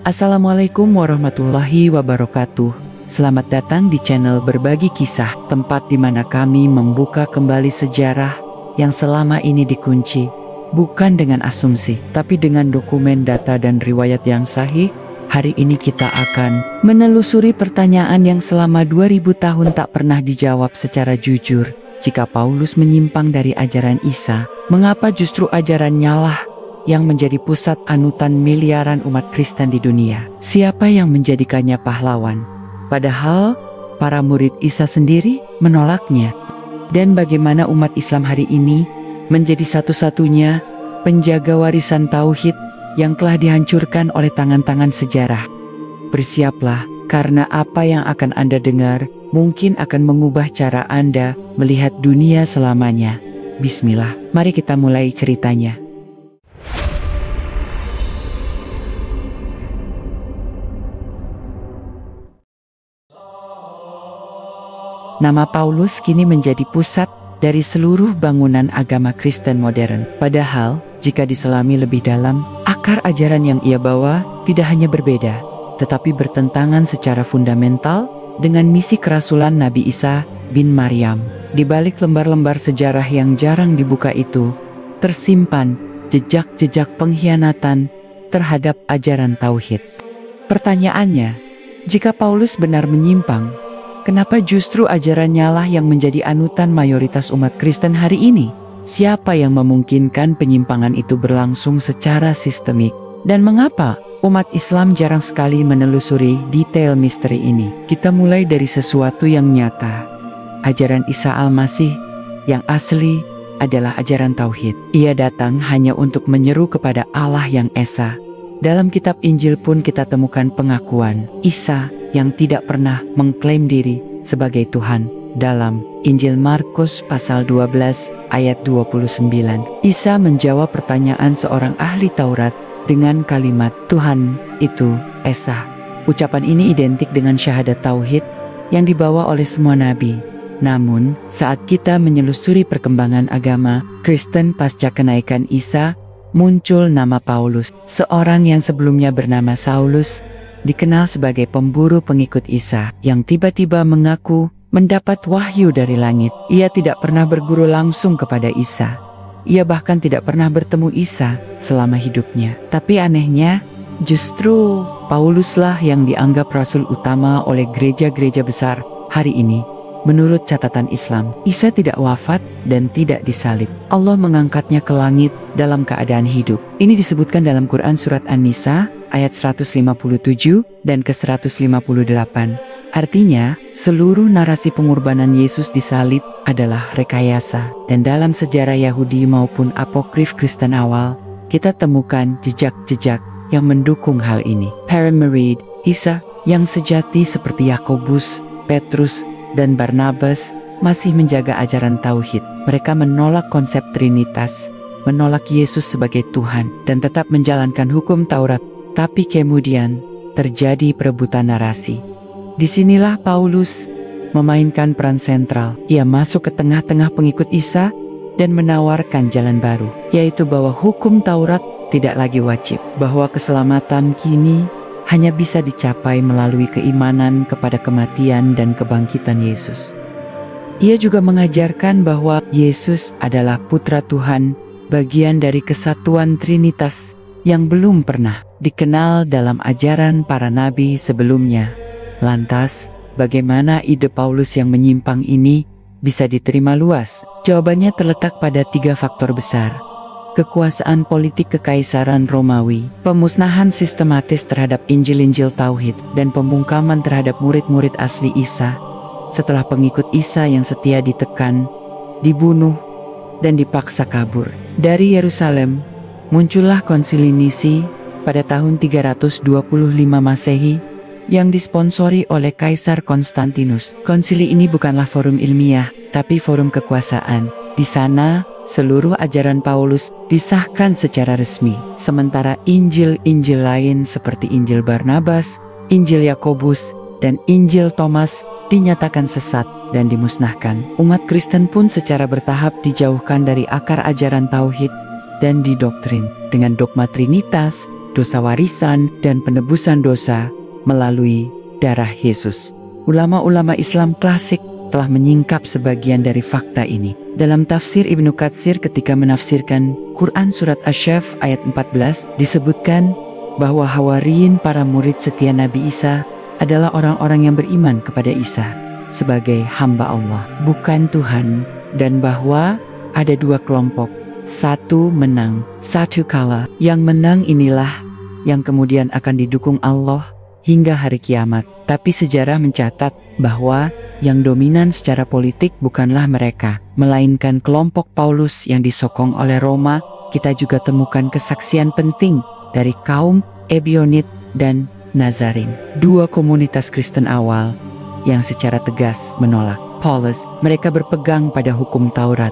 Assalamualaikum warahmatullahi wabarakatuh. Selamat datang di channel Berbagi Kisah, tempat di mana kami membuka kembali sejarah yang selama ini dikunci, bukan dengan asumsi, tapi dengan dokumen, data, dan riwayat yang sahih. Hari ini kita akan menelusuri pertanyaan yang selama 2000 tahun tak pernah dijawab secara jujur. Jika Paulus menyimpang dari ajaran Isa, mengapa justru ajarannya lah yang menjadi pusat anutan miliaran umat Kristen di dunia? Siapa yang menjadikannya pahlawan? Padahal para murid Isa sendiri menolaknya. Dan bagaimana umat Islam hari ini menjadi satu-satunya penjaga warisan tauhid yang telah dihancurkan oleh tangan-tangan sejarah? Bersiaplah, karena apa yang akan Anda dengar mungkin akan mengubah cara Anda melihat dunia selamanya. Bismillah, mari kita mulai ceritanya. Nama Paulus kini menjadi pusat dari seluruh bangunan agama Kristen modern. Padahal, jika diselami lebih dalam, akar ajaran yang ia bawa tidak hanya berbeda, tetapi bertentangan secara fundamental dengan misi kerasulan Nabi Isa bin Maryam. Di balik lembar-lembar sejarah yang jarang dibuka itu, tersimpan jejak-jejak pengkhianatan terhadap ajaran tauhid. Pertanyaannya, jika Paulus benar menyimpang, kenapa justru ajarannya lah yang menjadi anutan mayoritas umat Kristen hari ini? Siapa yang memungkinkan penyimpangan itu berlangsung secara sistemik? Dan mengapa umat Islam jarang sekali menelusuri detail misteri ini? Kita mulai dari sesuatu yang nyata. Ajaran Isa Al-Masih yang asli adalah ajaran tauhid. Ia datang hanya untuk menyeru kepada Allah yang Esa. Dalam kitab Injil pun kita temukan pengakuan Isa yang tidak pernah mengklaim diri sebagai Tuhan. Dalam Injil Markus pasal 12 ayat 29, Isa menjawab pertanyaan seorang ahli Taurat dengan kalimat, "Tuhan itu Esa." Ucapan ini identik dengan syahadat tauhid yang dibawa oleh semua nabi. Namun, saat kita menyelusuri perkembangan agama Kristen pasca kenaikan Isa, muncul nama Paulus, seorang yang sebelumnya bernama Saulus, dikenal sebagai pemburu pengikut Isa, yang tiba-tiba mengaku mendapat wahyu dari langit. Ia tidak pernah berguru langsung kepada Isa. Ia bahkan tidak pernah bertemu Isa selama hidupnya. Tapi anehnya, justru Pauluslah yang dianggap rasul utama oleh gereja-gereja besar hari ini. Menurut catatan Islam, Isa tidak wafat dan tidak disalib. Allah mengangkatnya ke langit dalam keadaan hidup. Ini disebutkan dalam Quran Surat An-Nisa ayat 157 dan ke-158. Artinya, seluruh narasi pengorbanan Yesus disalib adalah rekayasa. Dan dalam sejarah Yahudi maupun apokrif Kristen awal, kita temukan jejak-jejak yang mendukung hal ini. Para murid Isa yang sejati seperti Yakobus, Petrus, dan Barnabas masih menjaga ajaran tauhid. Mereka menolak konsep Trinitas, menolak Yesus sebagai Tuhan, dan tetap menjalankan hukum Taurat. Tapi kemudian terjadi perebutan narasi. Disinilah Paulus memainkan peran sentral. Ia masuk ke tengah-tengah pengikut Isa dan menawarkan jalan baru, yaitu bahwa hukum Taurat tidak lagi wajib, bahwa keselamatan kini hanya bisa dicapai melalui keimanan kepada kematian dan kebangkitan Yesus. Ia juga mengajarkan bahwa Yesus adalah Putra Tuhan, bagian dari kesatuan Trinitas yang belum pernah dikenal dalam ajaran para nabi sebelumnya. Lantas, bagaimana ide Paulus yang menyimpang ini bisa diterima luas? Jawabannya terletak pada 3 faktor besar. Kekuasaan politik Kekaisaran Romawi, pemusnahan sistematis terhadap Injil-Injil Tauhid, dan pembungkaman terhadap murid-murid asli Isa. Setelah pengikut Isa yang setia ditekan, dibunuh, dan dipaksa kabur dari Yerusalem, muncullah Konsili Nisi pada tahun 325 Masehi yang disponsori oleh Kaisar Konstantinus. Konsili ini bukanlah forum ilmiah, tapi forum kekuasaan. Di sana, seluruh ajaran Paulus disahkan secara resmi, sementara Injil-Injil lain seperti Injil Barnabas, Injil Yakobus, dan Injil Thomas dinyatakan sesat dan dimusnahkan. Umat Kristen pun secara bertahap dijauhkan dari akar ajaran tauhid dan didoktrin dengan dogma Trinitas dosa warisan, dan penebusan dosa melalui darah Yesus. Ulama-ulama Islam klasik telah menyingkap sebagian dari fakta ini. Dalam tafsir Ibnu Katsir ketika menafsirkan Quran Surat Asy-Syaff ayat 14 disebutkan bahwa Hawariyin, para murid setia Nabi Isa, adalah orang-orang yang beriman kepada Isa sebagai hamba Allah, bukan Tuhan, dan bahwa ada dua kelompok, satu menang, satu kalah. Yang menang inilah yang kemudian akan didukung Allah hingga hari kiamat. Tapi sejarah mencatat bahwa yang dominan secara politik bukanlah mereka, melainkan kelompok Paulus yang disokong oleh Roma. Kita juga temukan kesaksian penting dari kaum Ebionit dan Nazarin, dua komunitas Kristen awal yang secara tegas menolak Paulus. Mereka berpegang pada hukum Taurat,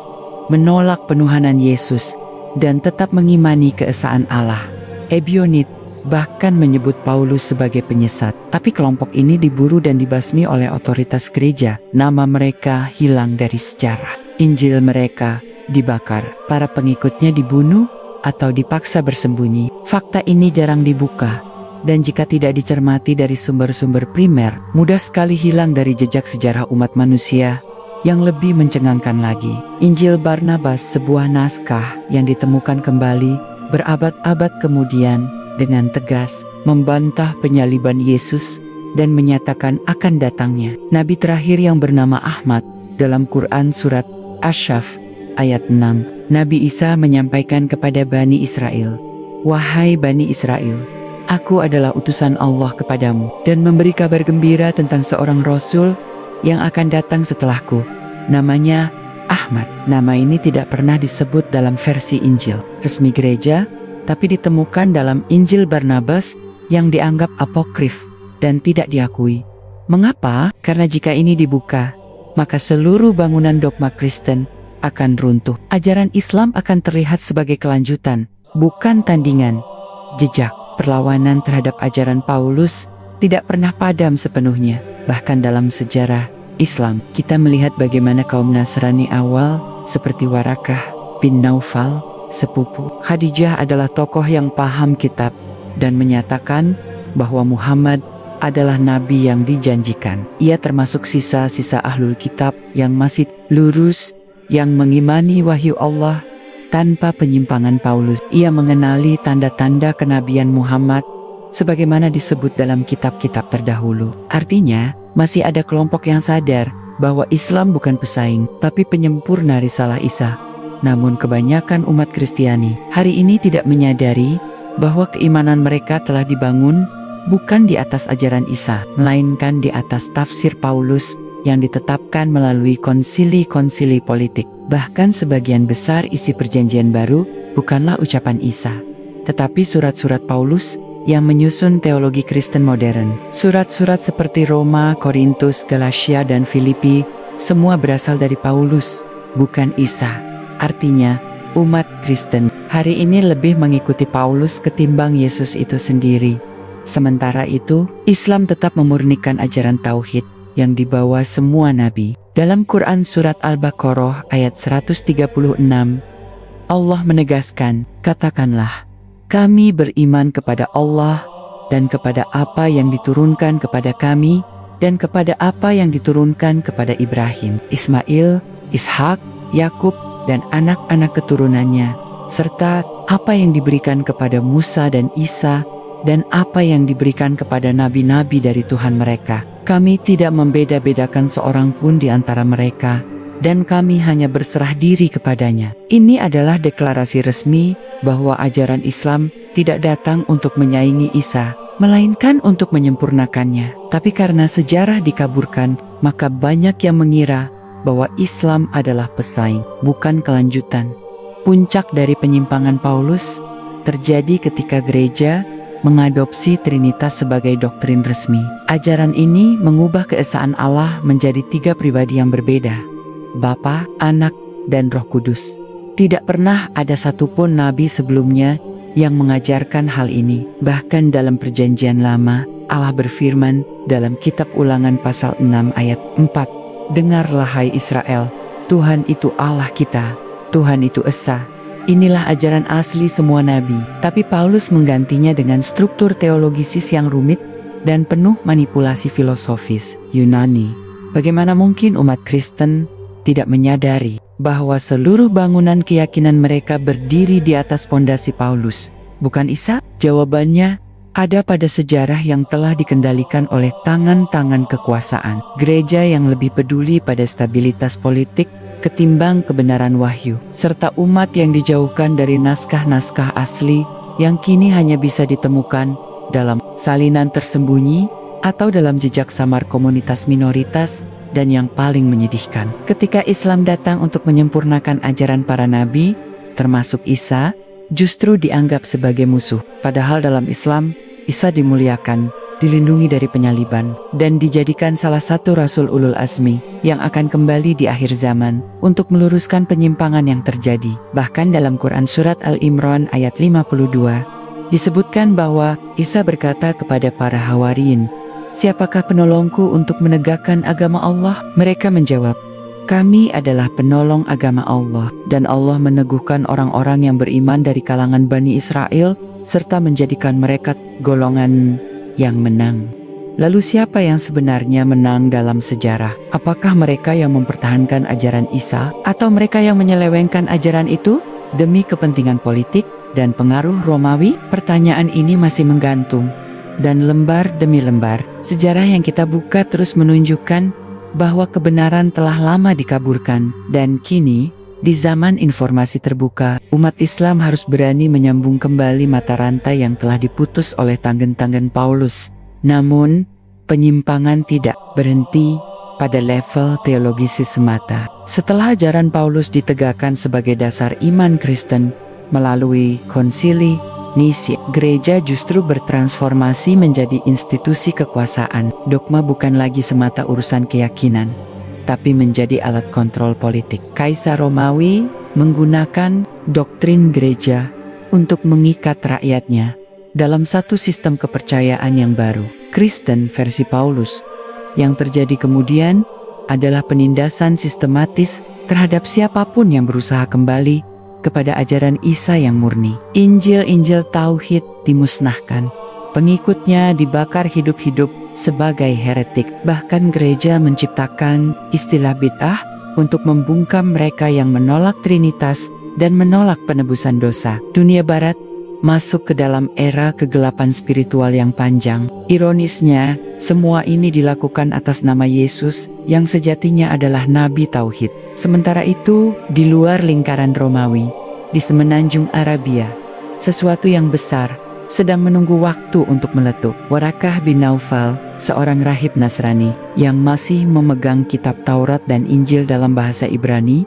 menolak penuhanan Yesus, dan tetap mengimani keesaan Allah. Ebionit bahkan menyebut Paulus sebagai penyesat, tapi kelompok ini diburu dan dibasmi oleh otoritas gereja. Nama mereka hilang dari sejarah. Injil mereka dibakar, para pengikutnya dibunuh atau dipaksa bersembunyi. Fakta ini jarang dibuka, dan jika tidak dicermati dari sumber-sumber primer, mudah sekali hilang dari jejak sejarah umat manusia. Yang lebih mencengangkan lagi, Injil Barnabas, sebuah naskah yang ditemukan kembali berabad-abad kemudian, dengan tegas membantah penyaliban Yesus dan menyatakan akan datangnya Nabi terakhir yang bernama Ahmad. Dalam Quran Surat Asy-Syaff ayat 6, Nabi Isa menyampaikan kepada Bani Israel, "Wahai Bani Israel, Aku adalah utusan Allah kepadamu, dan memberi kabar gembira tentang seorang Rasul yang akan datang setelahku. Namanya Ahmad." Nama ini tidak pernah disebut dalam versi Injil resmi gereja, tapi ditemukan dalam Injil Barnabas yang dianggap apokrif dan tidak diakui. Mengapa? Karena jika ini dibuka, maka seluruh bangunan dogma Kristen akan runtuh. Ajaran Islam akan terlihat sebagai kelanjutan, bukan tandingan. Jejak perlawanan terhadap ajaran Paulus tidak pernah padam sepenuhnya. Bahkan dalam sejarah Islam, kita melihat bagaimana kaum Nasrani awal seperti Warakah bin Naufal, sepupu Khadijah, adalah tokoh yang paham kitab dan menyatakan bahwa Muhammad adalah nabi yang dijanjikan. Ia termasuk sisa-sisa ahlul kitab yang masih lurus, yang mengimani wahyu Allah tanpa penyimpangan Paulus. Ia mengenali tanda-tanda kenabian Muhammad sebagaimana disebut dalam kitab-kitab terdahulu. Artinya, masih ada kelompok yang sadar bahwa Islam bukan pesaing, tapi penyempurna risalah Isa. Namun kebanyakan umat Kristiani hari ini tidak menyadari bahwa keimanan mereka telah dibangun bukan di atas ajaran Isa, melainkan di atas tafsir Paulus yang ditetapkan melalui konsili-konsili politik. Bahkan sebagian besar isi perjanjian baru bukanlah ucapan Isa, tetapi surat-surat Paulus yang menyusun teologi Kristen modern. Surat-surat seperti Roma, Korintus, Galatia, dan Filipi semua berasal dari Paulus, bukan Isa. Artinya, umat Kristen hari ini lebih mengikuti Paulus ketimbang Yesus itu sendiri. Sementara itu, Islam tetap memurnikan ajaran tauhid yang dibawa semua nabi. Dalam Quran Surat Al-Baqarah ayat 136, Allah menegaskan, "Katakanlah, kami beriman kepada Allah dan kepada apa yang diturunkan kepada kami dan kepada apa yang diturunkan kepada Ibrahim, Ismail, Ishak, Yakub, dan anak-anak keturunannya, serta apa yang diberikan kepada Musa dan Isa, dan apa yang diberikan kepada nabi-nabi dari Tuhan mereka. Kami tidak membeda-bedakan seorang pun di antara mereka, dan kami hanya berserah diri kepadanya." Ini adalah deklarasi resmi bahwa ajaran Islam tidak datang untuk menyaingi Isa, melainkan untuk menyempurnakannya. Tapi karena sejarah dikaburkan, maka banyak yang mengira bahwa Islam adalah pesaing, bukan kelanjutan. Puncak dari penyimpangan Paulus terjadi ketika gereja mengadopsi Trinitas sebagai doktrin resmi. Ajaran ini mengubah keesaan Allah menjadi 3 pribadi yang berbeda: Bapa, Anak, dan Roh Kudus. Tidak pernah ada satupun nabi sebelumnya yang mengajarkan hal ini. Bahkan dalam Perjanjian Lama, Allah berfirman dalam kitab Ulangan pasal 6 ayat 4, "Dengarlah hai Israel, Tuhan itu Allah kita, Tuhan itu Esa, Inilah ajaran asli semua nabi. Tapi Paulus menggantinya dengan struktur teologisis yang rumit dan penuh manipulasi filosofis Yunani. Bagaimana mungkin umat Kristen tidak menyadari bahwa seluruh bangunan keyakinan mereka berdiri di atas pondasi Paulus, bukan Isa? Jawabannya ada pada sejarah yang telah dikendalikan oleh tangan-tangan kekuasaan. Gereja yang lebih peduli pada stabilitas politik ketimbang kebenaran wahyu, serta umat yang dijauhkan dari naskah-naskah asli yang kini hanya bisa ditemukan dalam salinan tersembunyi atau dalam jejak samar komunitas minoritas. Dan yang paling menyedihkan, ketika Islam datang untuk menyempurnakan ajaran para nabi, termasuk Isa, justru dianggap sebagai musuh. Padahal dalam Islam, Isa dimuliakan, dilindungi dari penyaliban, dan dijadikan salah satu Rasul Ulul Azmi yang akan kembali di akhir zaman untuk meluruskan penyimpangan yang terjadi. Bahkan dalam Quran Surat Al-Imran ayat 52, disebutkan bahwa Isa berkata kepada para Hawariyin, "Siapakah penolongku untuk menegakkan agama Allah?" Mereka menjawab, "Kami adalah penolong agama Allah." Dan Allah meneguhkan orang-orang yang beriman dari kalangan Bani Israel, serta menjadikan mereka golongan yang menang. Lalu siapa yang sebenarnya menang dalam sejarah? Apakah mereka yang mempertahankan ajaran Isa, atau mereka yang menyelewengkan ajaran itu demi kepentingan politik dan pengaruh Romawi? Pertanyaan ini masih menggantung. Dan lembar demi lembar, sejarah yang kita buka terus menunjukkan bahwa kebenaran telah lama dikaburkan. Dan kini, di zaman informasi terbuka, umat Islam harus berani menyambung kembali mata rantai yang telah diputus oleh tangan-tangan Paulus. Namun, penyimpangan tidak berhenti pada level teologisis semata. Setelah ajaran Paulus ditegakkan sebagai dasar iman Kristen melalui konsili Nisia, gereja justru bertransformasi menjadi institusi kekuasaan. Dogma bukan lagi semata urusan keyakinan, tapi menjadi alat kontrol politik. Kaisar Romawi menggunakan doktrin gereja untuk mengikat rakyatnya dalam satu sistem kepercayaan yang baru. Kristen versi Paulus. Yang terjadi kemudian adalah penindasan sistematis terhadap siapapun yang berusaha kembali kepada ajaran Isa yang murni. Injil-injil Tauhid dimusnahkan. Pengikutnya dibakar hidup-hidup sebagai heretik. Bahkan gereja menciptakan istilah bid'ah untuk membungkam mereka yang menolak Trinitas dan menolak penebusan dosa. Dunia Barat masuk ke dalam era kegelapan spiritual yang panjang. Ironisnya, semua ini dilakukan atas nama Yesus yang sejatinya adalah Nabi Tauhid. Sementara itu, di luar lingkaran Romawi, di semenanjung Arabia, sesuatu yang besar sedang menunggu waktu untuk meletup. Warakah bin Naufal, seorang rahib Nasrani yang masih memegang kitab Taurat dan Injil dalam bahasa Ibrani,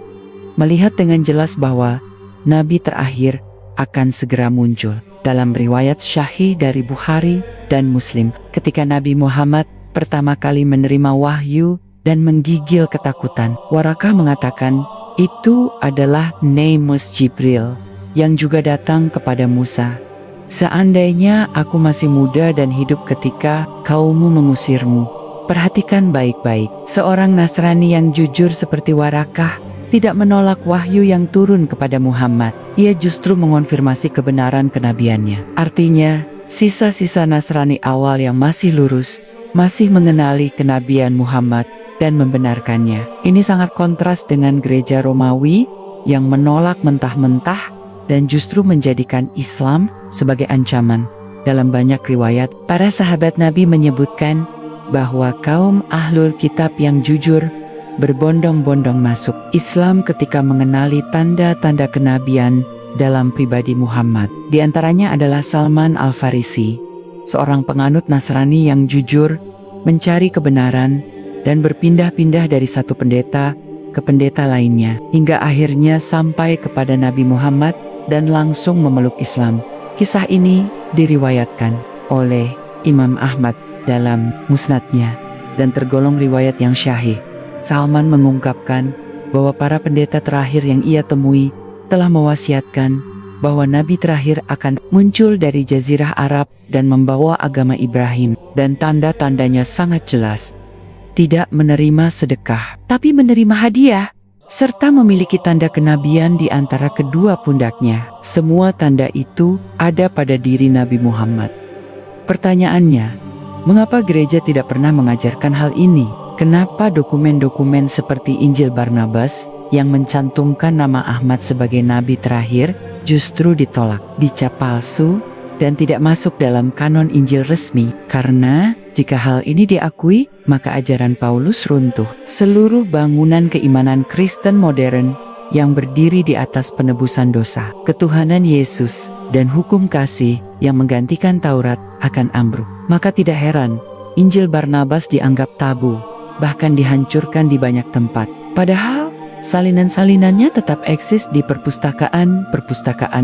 melihat dengan jelas bahwa Nabi terakhir akan segera muncul. Dalam riwayat Syahih dari Bukhari dan Muslim, ketika Nabi Muhammad pertama kali menerima wahyu dan menggigil ketakutan, Warakah mengatakan, itu adalah Nemus Jibril yang juga datang kepada Musa. Seandainya aku masih muda dan hidup ketika kaummu mengusirmu. Perhatikan baik-baik, seorang Nasrani yang jujur seperti Warakah tidak menolak wahyu yang turun kepada Muhammad. Ia justru mengonfirmasi kebenaran kenabiannya. Artinya, sisa-sisa Nasrani awal yang masih lurus, masih mengenali kenabian Muhammad dan membenarkannya. Ini sangat kontras dengan gereja Romawi yang menolak mentah-mentah dan justru menjadikan Islam sebagai ancaman. Dalam banyak riwayat, para sahabat Nabi menyebutkan bahwa kaum Ahlul Kitab yang jujur berbondong-bondong masuk Islam ketika mengenali tanda-tanda kenabian dalam pribadi Muhammad. Di antaranya adalah Salman Al-Farisi, seorang penganut Nasrani yang jujur, mencari kebenaran, dan berpindah-pindah dari satu pendeta ke pendeta lainnya, hingga akhirnya sampai kepada Nabi Muhammad dan langsung memeluk Islam. Kisah ini diriwayatkan oleh Imam Ahmad dalam musnadnya, dan tergolong riwayat yang syahih. Salman mengungkapkan bahwa para pendeta terakhir yang ia temui telah mewasiatkan bahwa Nabi terakhir akan muncul dari Jazirah Arab dan membawa agama Ibrahim, dan tanda-tandanya sangat jelas. Tidak menerima sedekah, tapi menerima hadiah. serta memiliki tanda kenabian di antara kedua pundaknya. Semua tanda itu ada pada diri Nabi Muhammad. Pertanyaannya, mengapa gereja tidak pernah mengajarkan hal ini? Kenapa dokumen-dokumen seperti Injil Barnabas yang mencantumkan nama Ahmad sebagai nabi terakhir justru ditolak, dicap palsu, dan tidak masuk dalam kanon Injil resmi? Karena jika hal ini diakui, maka ajaran Paulus runtuh. Seluruh bangunan keimanan Kristen modern yang berdiri di atas penebusan dosa, ketuhanan Yesus, dan hukum kasih yang menggantikan Taurat akan ambruk. Maka tidak heran Injil Barnabas dianggap tabu, bahkan dihancurkan di banyak tempat. Padahal salinan-salinannya tetap eksis di perpustakaan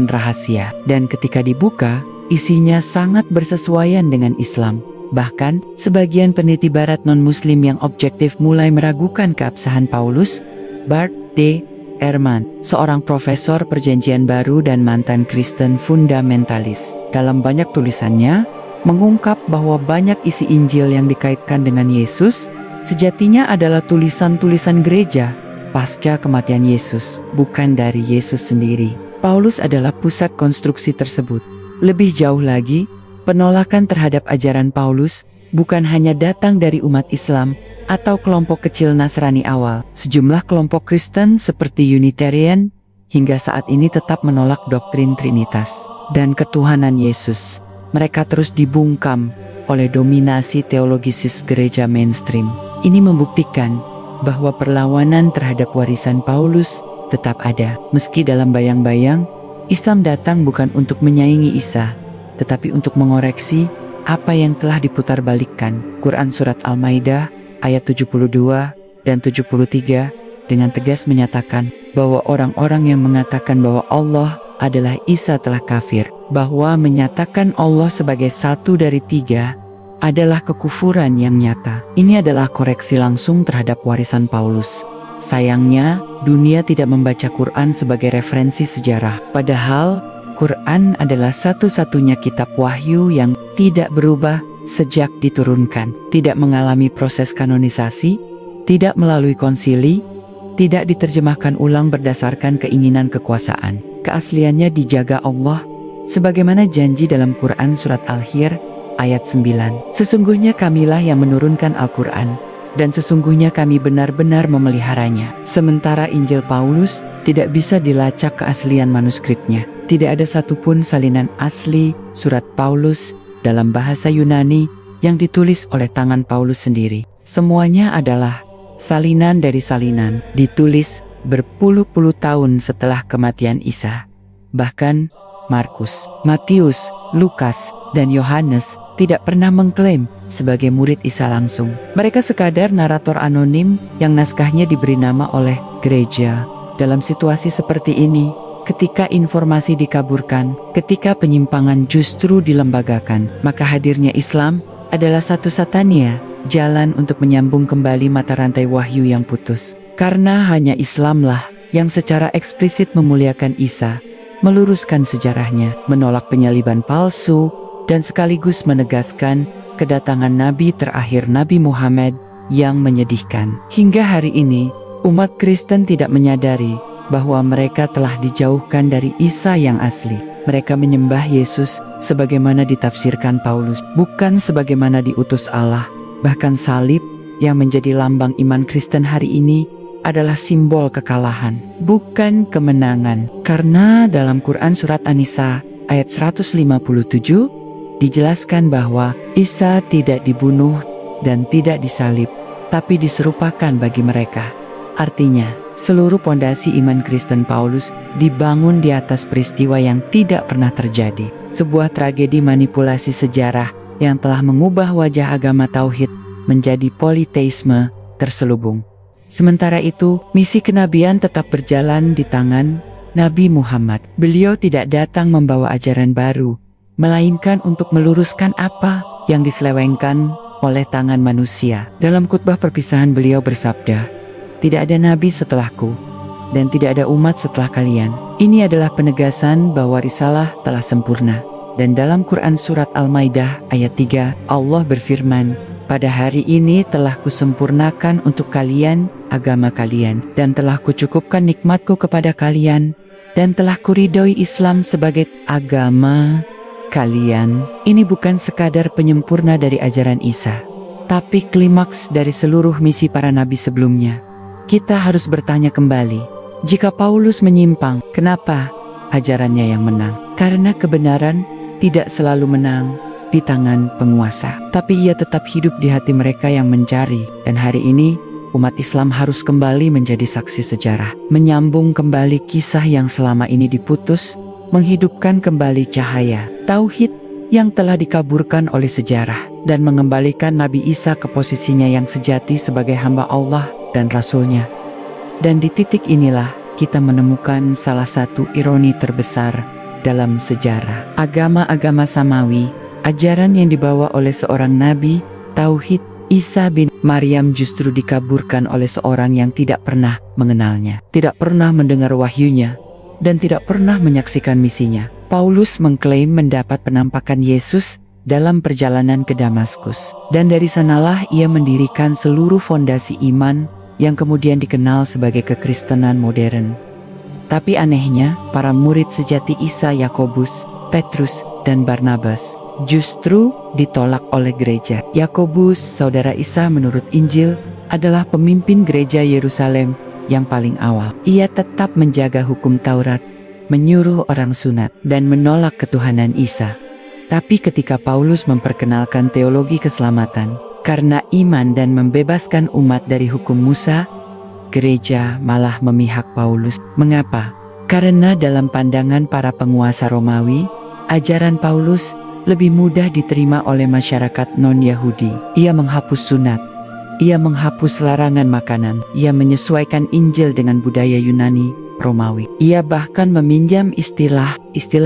rahasia, dan ketika dibuka, isinya sangat bersesuaian dengan Islam. Bahkan, sebagian peneliti barat non-muslim yang objektif mulai meragukan keabsahan Paulus. Bart D. Ehrman, seorang profesor perjanjian baru dan mantan Kristen fundamentalis, dalam banyak tulisannya, mengungkap bahwa banyak isi Injil yang dikaitkan dengan Yesus, sejatinya adalah tulisan-tulisan gereja pasca kematian Yesus, bukan dari Yesus sendiri. Paulus adalah pusat konstruksi tersebut. Lebih jauh lagi, penolakan terhadap ajaran Paulus bukan hanya datang dari umat Islam atau kelompok kecil Nasrani awal. Sejumlah kelompok Kristen seperti Unitarian hingga saat ini tetap menolak doktrin Trinitas dan ketuhanan Yesus. Mereka terus dibungkam oleh dominasi teologisis gereja mainstream. Ini membuktikan bahwa perlawanan terhadap warisan Paulus tetap ada. Meski dalam bayang-bayang, Islam datang bukan untuk menyaingi Isa, tetapi untuk mengoreksi apa yang telah diputarbalikkan. Quran Surat Al-Maidah ayat 72 dan 73 dengan tegas menyatakan bahwa orang-orang yang mengatakan bahwa Allah adalah Isa telah kafir, bahwa menyatakan Allah sebagai satu dari tiga adalah kekufuran yang nyata. Ini adalah koreksi langsung terhadap warisan Paulus. Sayangnya, dunia tidak membaca Quran sebagai referensi sejarah. Padahal, Quran adalah satu-satunya kitab wahyu yang tidak berubah sejak diturunkan. Tidak mengalami proses kanonisasi, tidak melalui konsili, tidak diterjemahkan ulang berdasarkan keinginan kekuasaan. Keasliannya dijaga Allah, sebagaimana janji dalam Quran Surat Al-Hijr ayat 9. Sesungguhnya kamilah yang menurunkan Al-Quran, dan sesungguhnya kami benar-benar memeliharanya. Sementara Injil Paulus tidak bisa dilacak keaslian manuskripnya. Tidak ada satupun salinan asli surat Paulus dalam bahasa Yunani yang ditulis oleh tangan Paulus sendiri. Semuanya adalah salinan dari salinan, ditulis berpuluh-puluh tahun setelah kematian Isa. Bahkan Markus, Matius, Lukas, dan Yohanes tidak pernah mengklaim sebagai murid Isa langsung. Mereka sekadar narator anonim yang naskahnya diberi nama oleh gereja. Dalam situasi seperti ini, ketika informasi dikaburkan, ketika penyimpangan justru dilembagakan, maka hadirnya Islam adalah satu-satunya jalan untuk menyambung kembali mata rantai wahyu yang putus. Karena hanya Islamlah yang secara eksplisit memuliakan Isa, meluruskan sejarahnya, menolak penyaliban palsu, dan sekaligus menegaskan kedatangan Nabi terakhir Nabi Muhammad yang menyedihkan. Hingga hari ini, umat Kristen tidak menyadari bahwa mereka telah dijauhkan dari Isa yang asli. Mereka menyembah Yesus sebagaimana ditafsirkan Paulus, bukan sebagaimana diutus Allah. Bahkan salib yang menjadi lambang iman Kristen hari ini adalah simbol kekalahan, bukan kemenangan. Karena dalam Quran Surat An-Nisa ayat 157 dijelaskan bahwa Isa tidak dibunuh dan tidak disalib, tapi diserupakan bagi mereka. Artinya, seluruh pondasi iman Kristen Paulus dibangun di atas peristiwa yang tidak pernah terjadi. Sebuah tragedi manipulasi sejarah yang telah mengubah wajah agama tauhid menjadi politeisme terselubung. Sementara itu, misi kenabian tetap berjalan di tangan Nabi Muhammad. Beliau tidak datang membawa ajaran baru, melainkan untuk meluruskan apa yang diselewengkan oleh tangan manusia. Dalam khutbah perpisahan beliau bersabda, "Tidak ada nabi setelahku, dan tidak ada umat setelah kalian." Ini adalah penegasan bahwa risalah telah sempurna. Dan dalam Quran Surat Al-Maidah ayat 3, Allah berfirman, pada hari ini telah kusempurnakan untuk kalian agama kalian, dan telah kucukupkan nikmatku kepada kalian, dan telah kuridhoi Islam sebagai agama kalian. Ini bukan sekadar penyempurna dari ajaran Isa, tapi klimaks dari seluruh misi para nabi sebelumnya. Kita harus bertanya kembali, jika Paulus menyimpang, kenapa ajarannya yang menang? Karena kebenaran tidak selalu menang di tangan penguasa, tapi ia tetap hidup di hati mereka yang mencari. Dan hari ini umat Islam harus kembali menjadi saksi sejarah, menyambung kembali kisah yang selama ini diputus, menghidupkan kembali cahaya tauhid yang telah dikaburkan oleh sejarah, dan mengembalikan Nabi Isa ke posisinya yang sejati sebagai hamba Allah dan Rasul-Nya. Dan di titik inilah kita menemukan salah satu ironi terbesar dalam sejarah. Agama-agama samawi, ajaran yang dibawa oleh seorang nabi, tauhid Isa bin Maryam, justru dikaburkan oleh seorang yang tidak pernah mengenalnya, tidak pernah mendengar wahyunya, dan tidak pernah menyaksikan misinya. Paulus mengklaim mendapat penampakan Yesus dalam perjalanan ke Damaskus, dan dari sanalah ia mendirikan seluruh fondasi iman yang kemudian dikenal sebagai kekristenan modern. Tapi anehnya, para murid sejati Isa, Yakobus, Petrus, dan Barnabas, justru ditolak oleh gereja. Yakobus, saudara Isa menurut Injil, adalah pemimpin gereja Yerusalem yang paling awal. Ia tetap menjaga hukum Taurat, menyuruh orang sunat, dan menolak ketuhanan Isa. Tapi ketika Paulus memperkenalkan teologi keselamatan karena iman dan membebaskan umat dari hukum Musa, gereja malah memihak Paulus. Mengapa? Karena dalam pandangan para penguasa Romawi, ajaran Paulus lebih mudah diterima oleh masyarakat non-Yahudi. Ia menghapus sunat, ia menghapus larangan makanan, ia menyesuaikan Injil dengan budaya Yunani Romawi. Ia bahkan meminjam istilah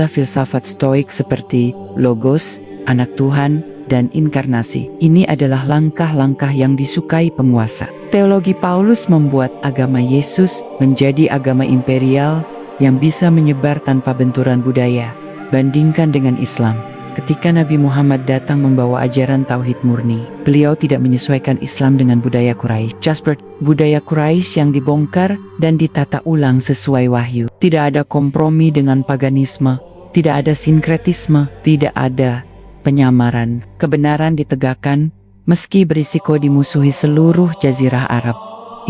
filsafat Stoik seperti logos, anak Tuhan, dan inkarnasi. Ini adalah langkah-langkah yang disukai penguasa. Teologi Paulus membuat agama Yesus menjadi agama imperial yang bisa menyebar tanpa benturan budaya. Bandingkan dengan Islam. Ketika Nabi Muhammad datang membawa ajaran tauhid murni, beliau tidak menyesuaikan Islam dengan budaya Quraisy. Jasper, budaya Quraisy yang dibongkar dan ditata ulang sesuai wahyu. Tidak ada kompromi dengan paganisme, tidak ada sinkretisme, tidak ada penyamaran. Kebenaran ditegakkan meski berisiko dimusuhi seluruh jazirah Arab.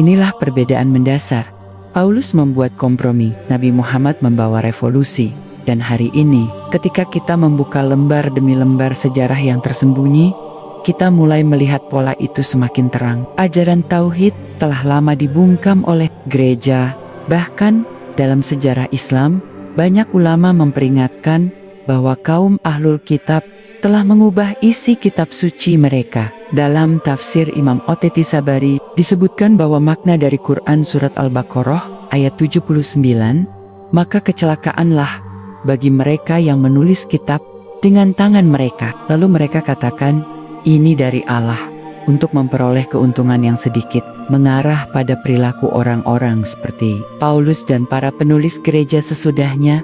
Inilah perbedaan mendasar. Paulus membuat kompromi, Nabi Muhammad membawa revolusi. Dan hari ini, ketika kita membuka lembar demi lembar sejarah yang tersembunyi, kita mulai melihat pola itu semakin terang. Ajaran tauhid telah lama dibungkam oleh gereja. Bahkan dalam sejarah Islam, banyak ulama memperingatkan bahwa kaum ahlul kitab telah mengubah isi kitab suci mereka. Dalam tafsir Imam Oteti Sabari, disebutkan bahwa makna dari Quran surat Al-Baqarah ayat 79, maka kecelakaanlah bagi mereka yang menulis kitab dengan tangan mereka. Lalu mereka katakan, ini dari Allah, untuk memperoleh keuntungan yang sedikit, mengarah pada perilaku orang-orang seperti Paulus dan para penulis gereja sesudahnya.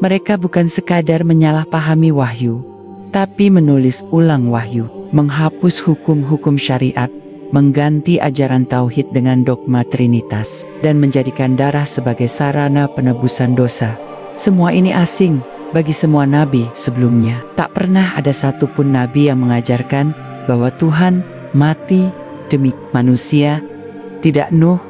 Mereka bukan sekadar menyalahpahami wahyu, tapi menulis ulang wahyu, menghapus hukum-hukum syariat, mengganti ajaran tauhid dengan dogma trinitas, dan menjadikan darah sebagai sarana penebusan dosa. Semua ini asing bagi semua nabi sebelumnya. Tak pernah ada satupun nabi yang mengajarkan bahwa Tuhan mati demi manusia. Tidak Nuh,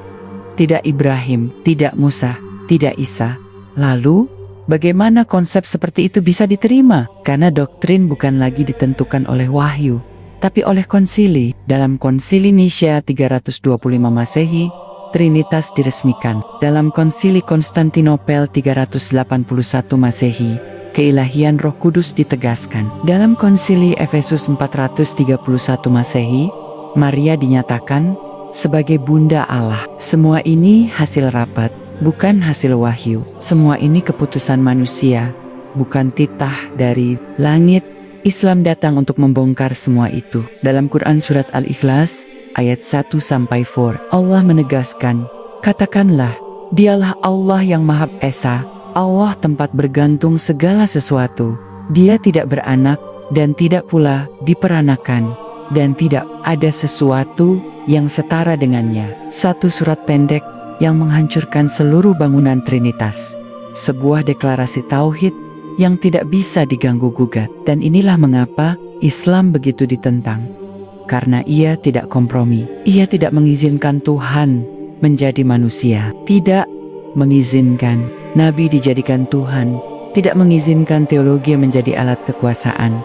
tidak Ibrahim, tidak Musa, tidak Isa. Lalu, bagaimana konsep seperti itu bisa diterima? Karena doktrin bukan lagi ditentukan oleh wahyu, tapi oleh konsili. Dalam konsili Nicea 325 Masehi, Trinitas diresmikan. Dalam konsili Konstantinopel 381 Masehi, keilahian Roh Kudus ditegaskan. Dalam konsili Efesus 431 Masehi, Maria dinyatakan sebagai Bunda Allah. Semua ini hasil rapat, bukan hasil wahyu. Semua ini keputusan manusia, bukan titah dari langit. Islam datang untuk membongkar semua itu. Dalam Quran surat Al-Ikhlas ayat 1-4, Allah menegaskan, katakanlah, dialah Allah yang Maha Esa, Allah tempat bergantung segala sesuatu. Dia tidak beranak dan tidak pula diperanakan. dan tidak ada sesuatu yang setara dengannya. Satu surat pendek yang menghancurkan seluruh bangunan Trinitas. Sebuah deklarasi tauhid yang tidak bisa diganggu-gugat. Dan inilah mengapa Islam begitu ditentang. Karena ia tidak kompromi. Ia tidak mengizinkan Tuhan menjadi manusia. Tidak mengizinkan Nabi dijadikan Tuhan. Tidak mengizinkan teologi menjadi alat kekuasaan.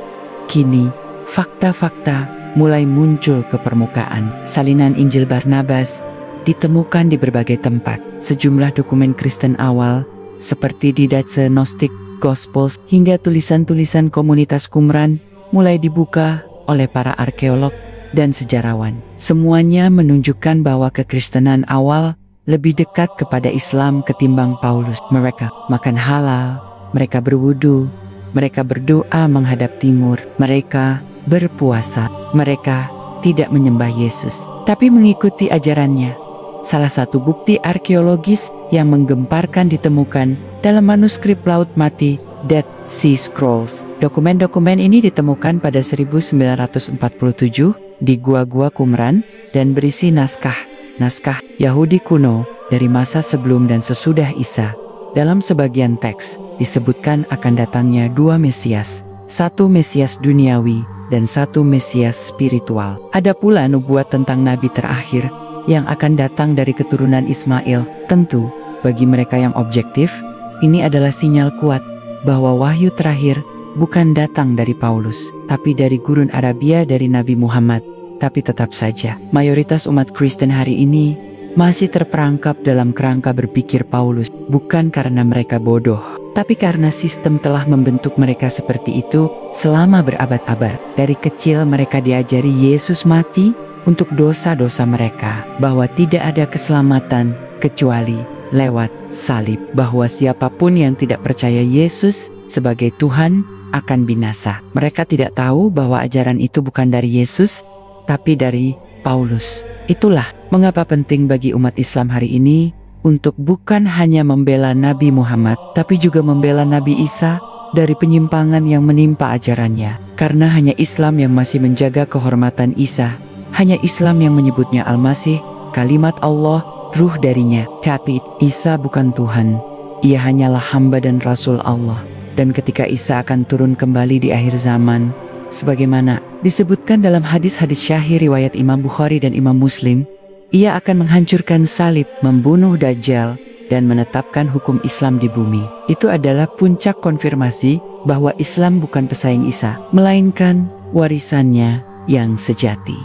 Kini, fakta-fakta mulai muncul ke permukaan. Salinan Injil Barnabas ditemukan di berbagai tempat. Sejumlah dokumen Kristen awal, seperti di Deutsche Gnostic Gospels hingga tulisan-tulisan komunitas Qumran, mulai dibuka oleh para arkeolog dan sejarawan. Semuanya menunjukkan bahwa kekristenan awal lebih dekat kepada Islam ketimbang Paulus. Mereka makan halal, mereka berwudu, mereka berdoa menghadap timur, mereka berpuasa, mereka tidak menyembah Yesus, tapi mengikuti ajarannya. Salah satu bukti arkeologis yang menggemparkan ditemukan dalam manuskrip Laut Mati, Dead Sea Scrolls. Dokumen-dokumen ini ditemukan pada 1947 di gua-gua Qumran dan berisi naskah Yahudi kuno dari masa sebelum dan sesudah Isa. Dalam sebagian teks disebutkan akan datangnya dua Mesias, satu Mesias duniawi dan satu Mesias spiritual. Ada pula nubuat tentang Nabi terakhir yang akan datang dari keturunan Ismail. Tentu, bagi mereka yang objektif, ini adalah sinyal kuat bahwa wahyu terakhir bukan datang dari Paulus, tapi dari gurun Arabia dari Nabi Muhammad. Tapi tetap saja, mayoritas umat Kristen hari ini masih terperangkap dalam kerangka berpikir Paulus, bukan karena mereka bodoh, tapi karena sistem telah membentuk mereka seperti itu selama berabad-abad. Dari kecil mereka diajari Yesus mati untuk dosa-dosa mereka, bahwa tidak ada keselamatan kecuali lewat salib, bahwa siapapun yang tidak percaya Yesus sebagai Tuhan akan binasa. Mereka tidak tahu bahwa ajaran itu bukan dari Yesus, tapi dari Paulus. Itulah mengapa penting bagi umat Islam hari ini untuk bukan hanya membela Nabi Muhammad, tapi juga membela Nabi Isa dari penyimpangan yang menimpa ajarannya. Karena hanya Islam yang masih menjaga kehormatan Isa, hanya Islam yang menyebutnya Al-Masih, kalimat Allah, ruh darinya. Tapi Isa bukan Tuhan, ia hanyalah hamba dan rasul Allah. Dan ketika Isa akan turun kembali di akhir zaman, sebagaimana disebutkan dalam hadis-hadis syahir riwayat Imam Bukhari dan Imam Muslim, ia akan menghancurkan salib, membunuh Dajjal, dan menetapkan hukum Islam di bumi. Itu adalah puncak konfirmasi bahwa Islam bukan pesaing Isa, melainkan warisannya yang sejati.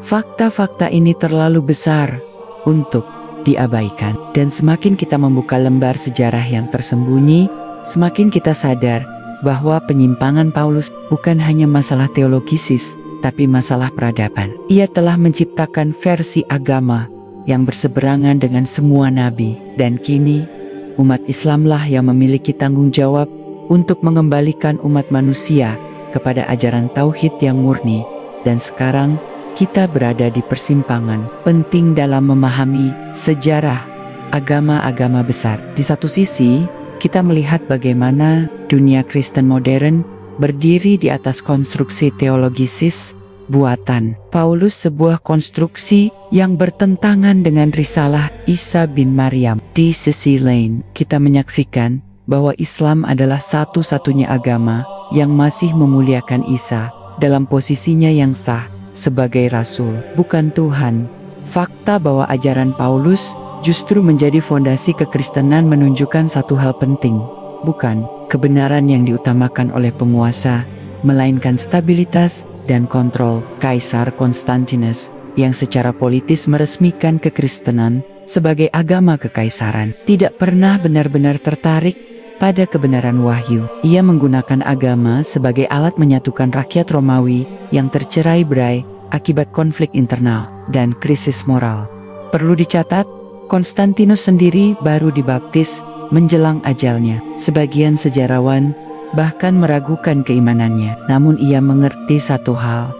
Fakta-fakta ini terlalu besar untuk diabaikan. Dan semakin kita membuka lembar sejarah yang tersembunyi, semakin kita sadar bahwa penyimpangan Paulus bukan hanya masalah teologisis, tapi masalah peradaban. Ia telah menciptakan versi agama yang berseberangan dengan semua nabi. Dan kini, umat Islamlah yang memiliki tanggung jawab untuk mengembalikan umat manusia kepada ajaran tauhid yang murni. Dan sekarang, kita berada di persimpangan penting dalam memahami sejarah agama-agama besar. Di satu sisi, kita melihat bagaimana dunia Kristen modern berdiri di atas konstruksi teologisis buatan Paulus, sebuah konstruksi yang bertentangan dengan risalah Isa bin Maryam. Di sisi lain, kita menyaksikan bahwa Islam adalah satu-satunya agama yang masih memuliakan Isa dalam posisinya yang sah sebagai rasul, bukan Tuhan. Fakta bahwa ajaran Paulus justru menjadi fondasi kekristenan menunjukkan satu hal penting, bukan kebenaran yang diutamakan oleh penguasa, melainkan stabilitas dan kontrol Kaisar Konstantinus yang secara politis meresmikan kekristenan sebagai agama kekaisaran. Tidak pernah benar-benar tertarik pada kebenaran wahyu. Ia menggunakan agama sebagai alat menyatukan rakyat Romawi yang tercerai-berai akibat konflik internal dan krisis moral. Perlu dicatat, Konstantinus sendiri baru dibaptis menjelang ajalnya. Sebagian sejarawan bahkan meragukan keimanannya. Namun ia mengerti satu hal,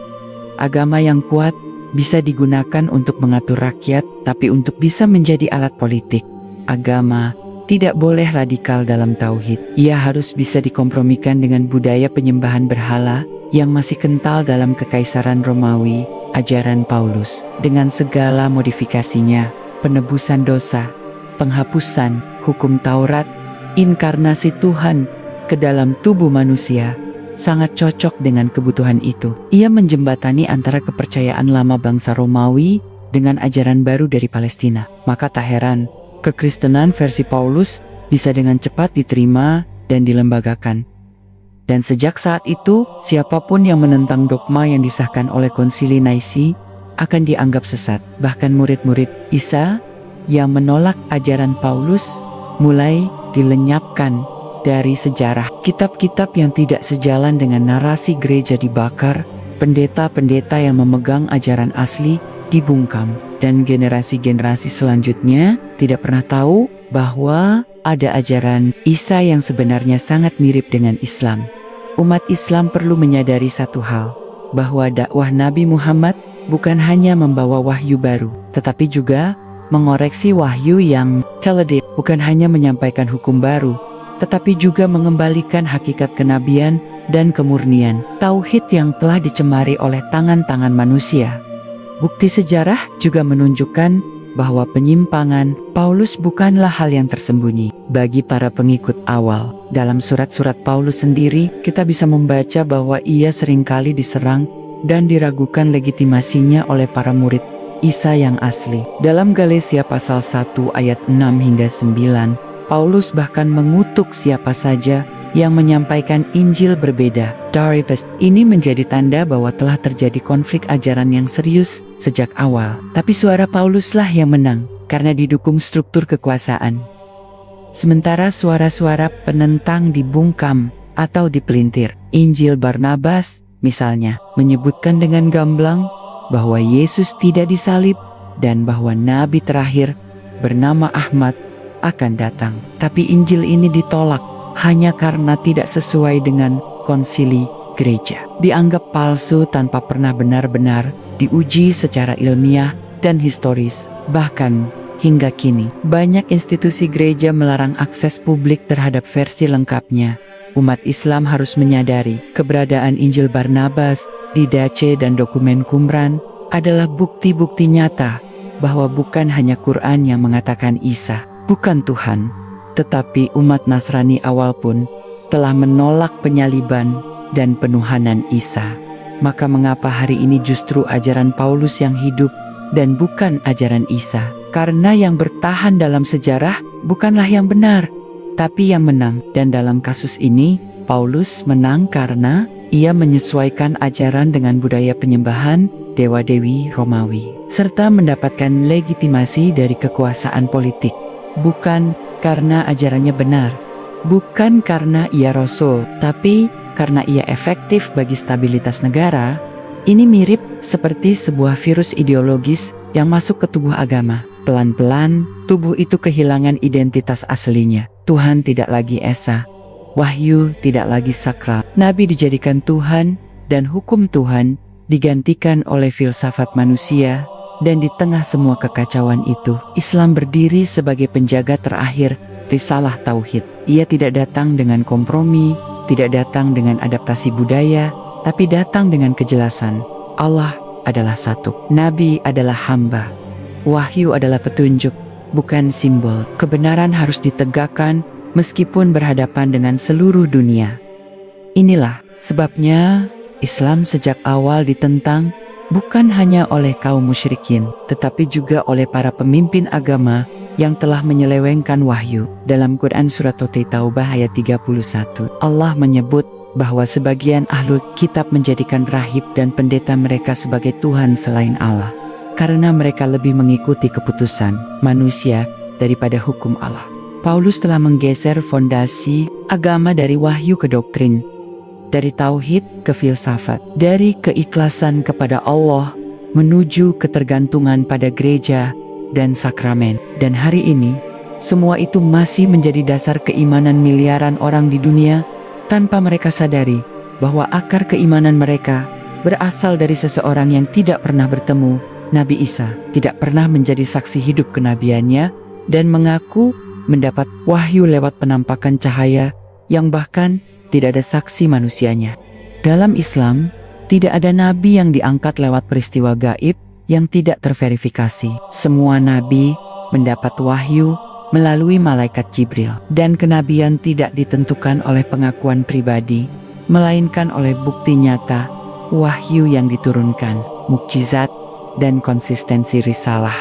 agama yang kuat bisa digunakan untuk mengatur rakyat, tapi untuk bisa menjadi alat politik, agama tidak boleh radikal dalam tauhid. Ia harus bisa dikompromikan dengan budaya penyembahan berhala yang masih kental dalam kekaisaran Romawi, ajaran Paulus dengan segala modifikasinya, penebusan dosa, penghapusan hukum Taurat, inkarnasi Tuhan ke dalam tubuh manusia, sangat cocok dengan kebutuhan itu. Ia menjembatani antara kepercayaan lama bangsa Romawi dengan ajaran baru dari Palestina. Maka tak heran, kekristenan versi Paulus bisa dengan cepat diterima dan dilembagakan. Dan sejak saat itu, siapapun yang menentang dogma yang disahkan oleh Konsili Naisi akan dianggap sesat. Bahkan murid-murid Isa yang menolak ajaran Paulus mulai dilenyapkan dari sejarah. Kitab-kitab yang tidak sejalan dengan narasi gereja dibakar, pendeta-pendeta yang memegang ajaran asli dibungkam, dan generasi-generasi selanjutnya tidak pernah tahu bahwa ada ajaran Isa yang sebenarnya sangat mirip dengan Islam. Umat Islam perlu menyadari satu hal, bahwa dakwah Nabi Muhammad bukan hanya membawa wahyu baru, tetapi juga mengoreksi wahyu yang teledip, bukan hanya menyampaikan hukum baru, tetapi juga mengembalikan hakikat kenabian dan kemurnian tauhid yang telah dicemari oleh tangan-tangan manusia. Bukti sejarah juga menunjukkan bahwa penyimpangan Paulus bukanlah hal yang tersembunyi bagi para pengikut awal. Dalam surat-surat Paulus sendiri, kita bisa membaca bahwa ia seringkali diserang dan diragukan legitimasinya oleh para murid Isa yang asli. Dalam Galatia pasal 1 ayat 6 hingga 9, Paulus bahkan mengutuk siapa saja yang menyampaikan Injil berbeda. Darius, ini menjadi tanda bahwa telah terjadi konflik ajaran yang serius sejak awal. Tapi suara Pauluslah yang menang karena didukung struktur kekuasaan. Sementara suara-suara penentang dibungkam atau dipelintir. Injil Barnabas, misalnya, menyebutkan dengan gamblang bahwa Yesus tidak disalib dan bahwa nabi terakhir bernama Ahmad akan datang. Tapi Injil ini ditolak hanya karena tidak sesuai dengan konsili gereja. Dianggap palsu tanpa pernah benar-benar diuji secara ilmiah dan historis. Bahkan hingga kini, banyak institusi gereja melarang akses publik terhadap versi lengkapnya. Umat Islam harus menyadari keberadaan Injil Barnabas, Didache dan dokumen Qumran adalah bukti-bukti nyata bahwa bukan hanya Quran yang mengatakan Isa bukan Tuhan, tetapi umat Nasrani awal pun telah menolak penyaliban dan penuhanan Isa. Maka mengapa hari ini justru ajaran Paulus yang hidup dan bukan ajaran Isa? Karena yang bertahan dalam sejarah bukanlah yang benar, tapi yang menang. Dan dalam kasus ini, Paulus menang karena ia menyesuaikan ajaran dengan budaya penyembahan dewa-dewi Romawi, serta mendapatkan legitimasi dari kekuasaan politik. Bukan karena ajarannya benar, bukan karena ia rasul, tapi karena ia efektif bagi stabilitas negara. Ini mirip seperti sebuah virus ideologis yang masuk ke tubuh agama. Pelan-pelan, tubuh itu kehilangan identitas aslinya. Tuhan tidak lagi esa, wahyu tidak lagi sakral, nabi dijadikan Tuhan, dan hukum Tuhan digantikan oleh filsafat manusia. Dan di tengah semua kekacauan itu, Islam berdiri sebagai penjaga terakhir risalah tauhid. Ia tidak datang dengan kompromi, tidak datang dengan adaptasi budaya, tapi datang dengan kejelasan. Allah adalah satu, Nabi adalah hamba, wahyu adalah petunjuk, bukan simbol. Kebenaran harus ditegakkan meskipun berhadapan dengan seluruh dunia. Inilah sebabnya Islam sejak awal ditentang bukan hanya oleh kaum musyrikin, tetapi juga oleh para pemimpin agama yang telah menyelewengkan wahyu. Dalam Quran Surat Taubah ayat 31, Allah menyebut bahwa sebagian ahlul kitab menjadikan rahib dan pendeta mereka sebagai Tuhan selain Allah, karena mereka lebih mengikuti keputusan manusia daripada hukum Allah. Paulus telah menggeser fondasi agama dari wahyu ke doktrin, dari tauhid ke filsafat, dari keikhlasan kepada Allah menuju ketergantungan pada gereja dan sakramen. Dan hari ini, semua itu masih menjadi dasar keimanan miliaran orang di dunia tanpa mereka sadari bahwa akar keimanan mereka berasal dari seseorang yang tidak pernah bertemu Nabi Isa, tidak pernah menjadi saksi hidup kenabiannya, dan mengaku mendapat wahyu lewat penampakan cahaya yang bahkan tidak ada saksi manusianya. Dalam Islam, tidak ada nabi yang diangkat lewat peristiwa gaib yang tidak terverifikasi. Semua nabi mendapat wahyu melalui malaikat Jibril, dan kenabian tidak ditentukan oleh pengakuan pribadi, melainkan oleh bukti nyata, wahyu yang diturunkan, mukjizat, dan konsistensi risalah.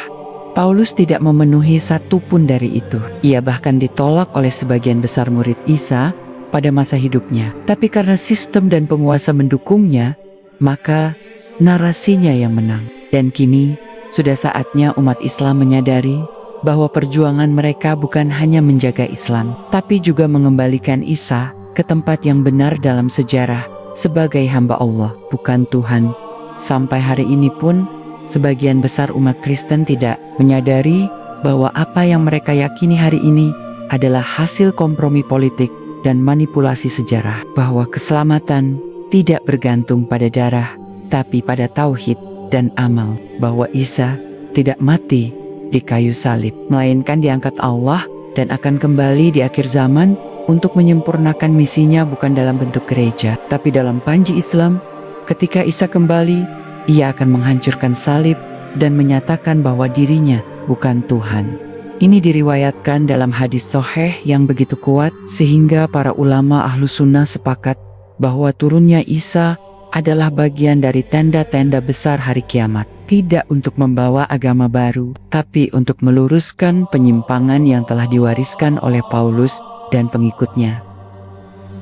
Paulus tidak memenuhi satu pun dari itu. Ia bahkan ditolak oleh sebagian besar murid Isa pada masa hidupnya. Tapi karena sistem dan penguasa mendukungnya, maka narasinya yang menang. Dan kini, sudah saatnya umat Islam menyadari bahwa perjuangan mereka bukan hanya menjaga Islam, tapi juga mengembalikan Isa ke tempat yang benar dalam sejarah sebagai hamba Allah, bukan Tuhan. Sampai hari ini pun, sebagian besar umat Kristen tidak menyadari bahwa apa yang mereka yakini hari ini adalah hasil kompromi politik dan manipulasi sejarah, bahwa keselamatan tidak bergantung pada darah, tapi pada tauhid dan amal, bahwa Isa tidak mati di kayu salib, melainkan diangkat Allah dan akan kembali di akhir zaman untuk menyempurnakan misinya bukan dalam bentuk gereja, tapi dalam panji Islam. Ketika Isa kembali, ia akan menghancurkan salib dan menyatakan bahwa dirinya bukan Tuhan. Ini diriwayatkan dalam hadis sahih yang begitu kuat, sehingga para ulama Ahlus Sunnah sepakat bahwa turunnya Isa adalah bagian dari tenda-tenda besar hari kiamat. Tidak untuk membawa agama baru, tapi untuk meluruskan penyimpangan yang telah diwariskan oleh Paulus dan pengikutnya.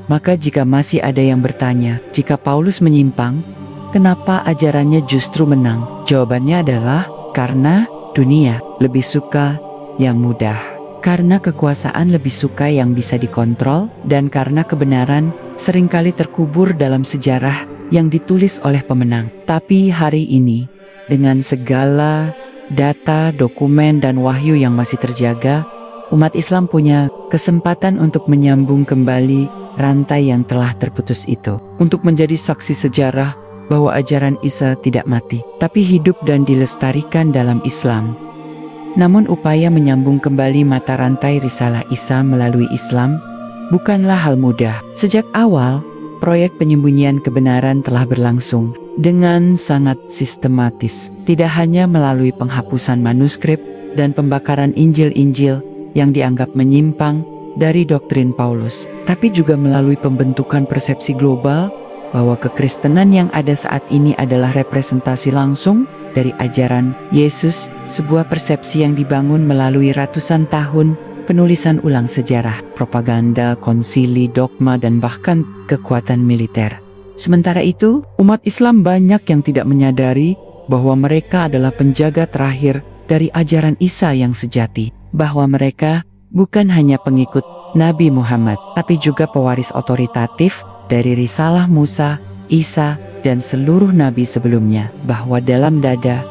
Maka jika masih ada yang bertanya, jika Paulus menyimpang, kenapa ajarannya justru menang? Jawabannya adalah karena dunia lebih suka yang mudah, karena kekuasaan lebih suka yang bisa dikontrol, dan karena kebenaran seringkali terkubur dalam sejarah yang ditulis oleh pemenang. Tapi hari ini, dengan segala data, dokumen, dan wahyu yang masih terjaga, umat Islam punya kesempatan untuk menyambung kembali rantai yang telah terputus itu, untuk menjadi saksi sejarah bahwa ajaran Isa tidak mati, tapi hidup dan dilestarikan dalam Islam. Namun upaya menyambung kembali mata rantai risalah Isa melalui Islam bukanlah hal mudah. Sejak awal, proyek penyembunyian kebenaran telah berlangsung dengan sangat sistematis, tidak hanya melalui penghapusan manuskrip dan pembakaran Injil-Injil yang dianggap menyimpang dari doktrin Paulus, tapi juga melalui pembentukan persepsi global bahwa kekristenan yang ada saat ini adalah representasi langsung dari ajaran Yesus, sebuah persepsi yang dibangun melalui ratusan tahun penulisan ulang sejarah, propaganda, konsili, dogma, dan bahkan kekuatan militer. Sementara itu, umat Islam banyak yang tidak menyadari bahwa mereka adalah penjaga terakhir dari ajaran Isa yang sejati, bahwa mereka bukan hanya pengikut Nabi Muhammad, tapi juga pewaris otoritatif dari risalah Musa, Isa, dan seluruh nabi sebelumnya, bahwa dalam dada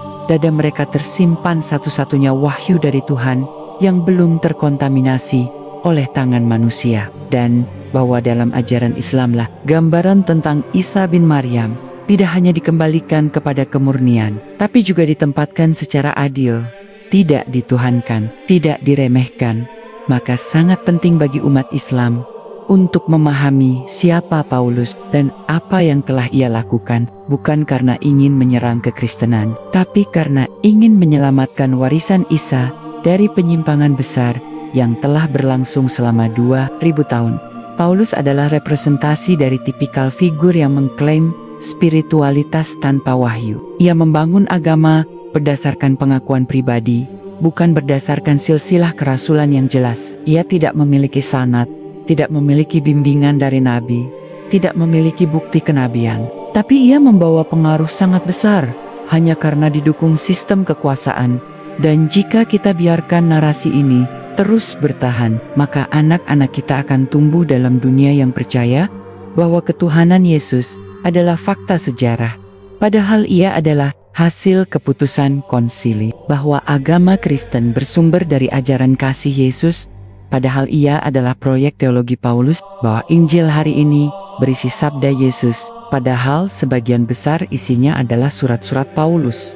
mereka tersimpan satu-satunya wahyu dari Tuhan yang belum terkontaminasi oleh tangan manusia, dan bahwa dalam ajaran Islamlah gambaran tentang Isa bin Maryam tidak hanya dikembalikan kepada kemurnian, tapi juga ditempatkan secara adil, tidak dituhankan, tidak diremehkan. Maka sangat penting bagi umat Islam untuk memahami siapa Paulus dan apa yang telah ia lakukan, bukan karena ingin menyerang kekristenan, tapi karena ingin menyelamatkan warisan Isa dari penyimpangan besar yang telah berlangsung selama 2000 tahun. Paulus adalah representasi dari tipikal figur yang mengklaim spiritualitas tanpa wahyu. Ia membangun agama berdasarkan pengakuan pribadi, bukan berdasarkan silsilah kerasulan yang jelas. Ia tidak memiliki sanad, tidak memiliki bimbingan dari nabi, tidak memiliki bukti kenabian. Tapi ia membawa pengaruh sangat besar, hanya karena didukung sistem kekuasaan. Dan jika kita biarkan narasi ini terus bertahan, maka anak-anak kita akan tumbuh dalam dunia yang percaya bahwa ketuhanan Yesus adalah fakta sejarah, padahal ia adalah hasil keputusan konsili, bahwa agama Kristen bersumber dari ajaran kasih Yesus, padahal ia adalah proyek teologi Paulus, bahwa Injil hari ini berisi sabda Yesus, padahal sebagian besar isinya adalah surat-surat Paulus.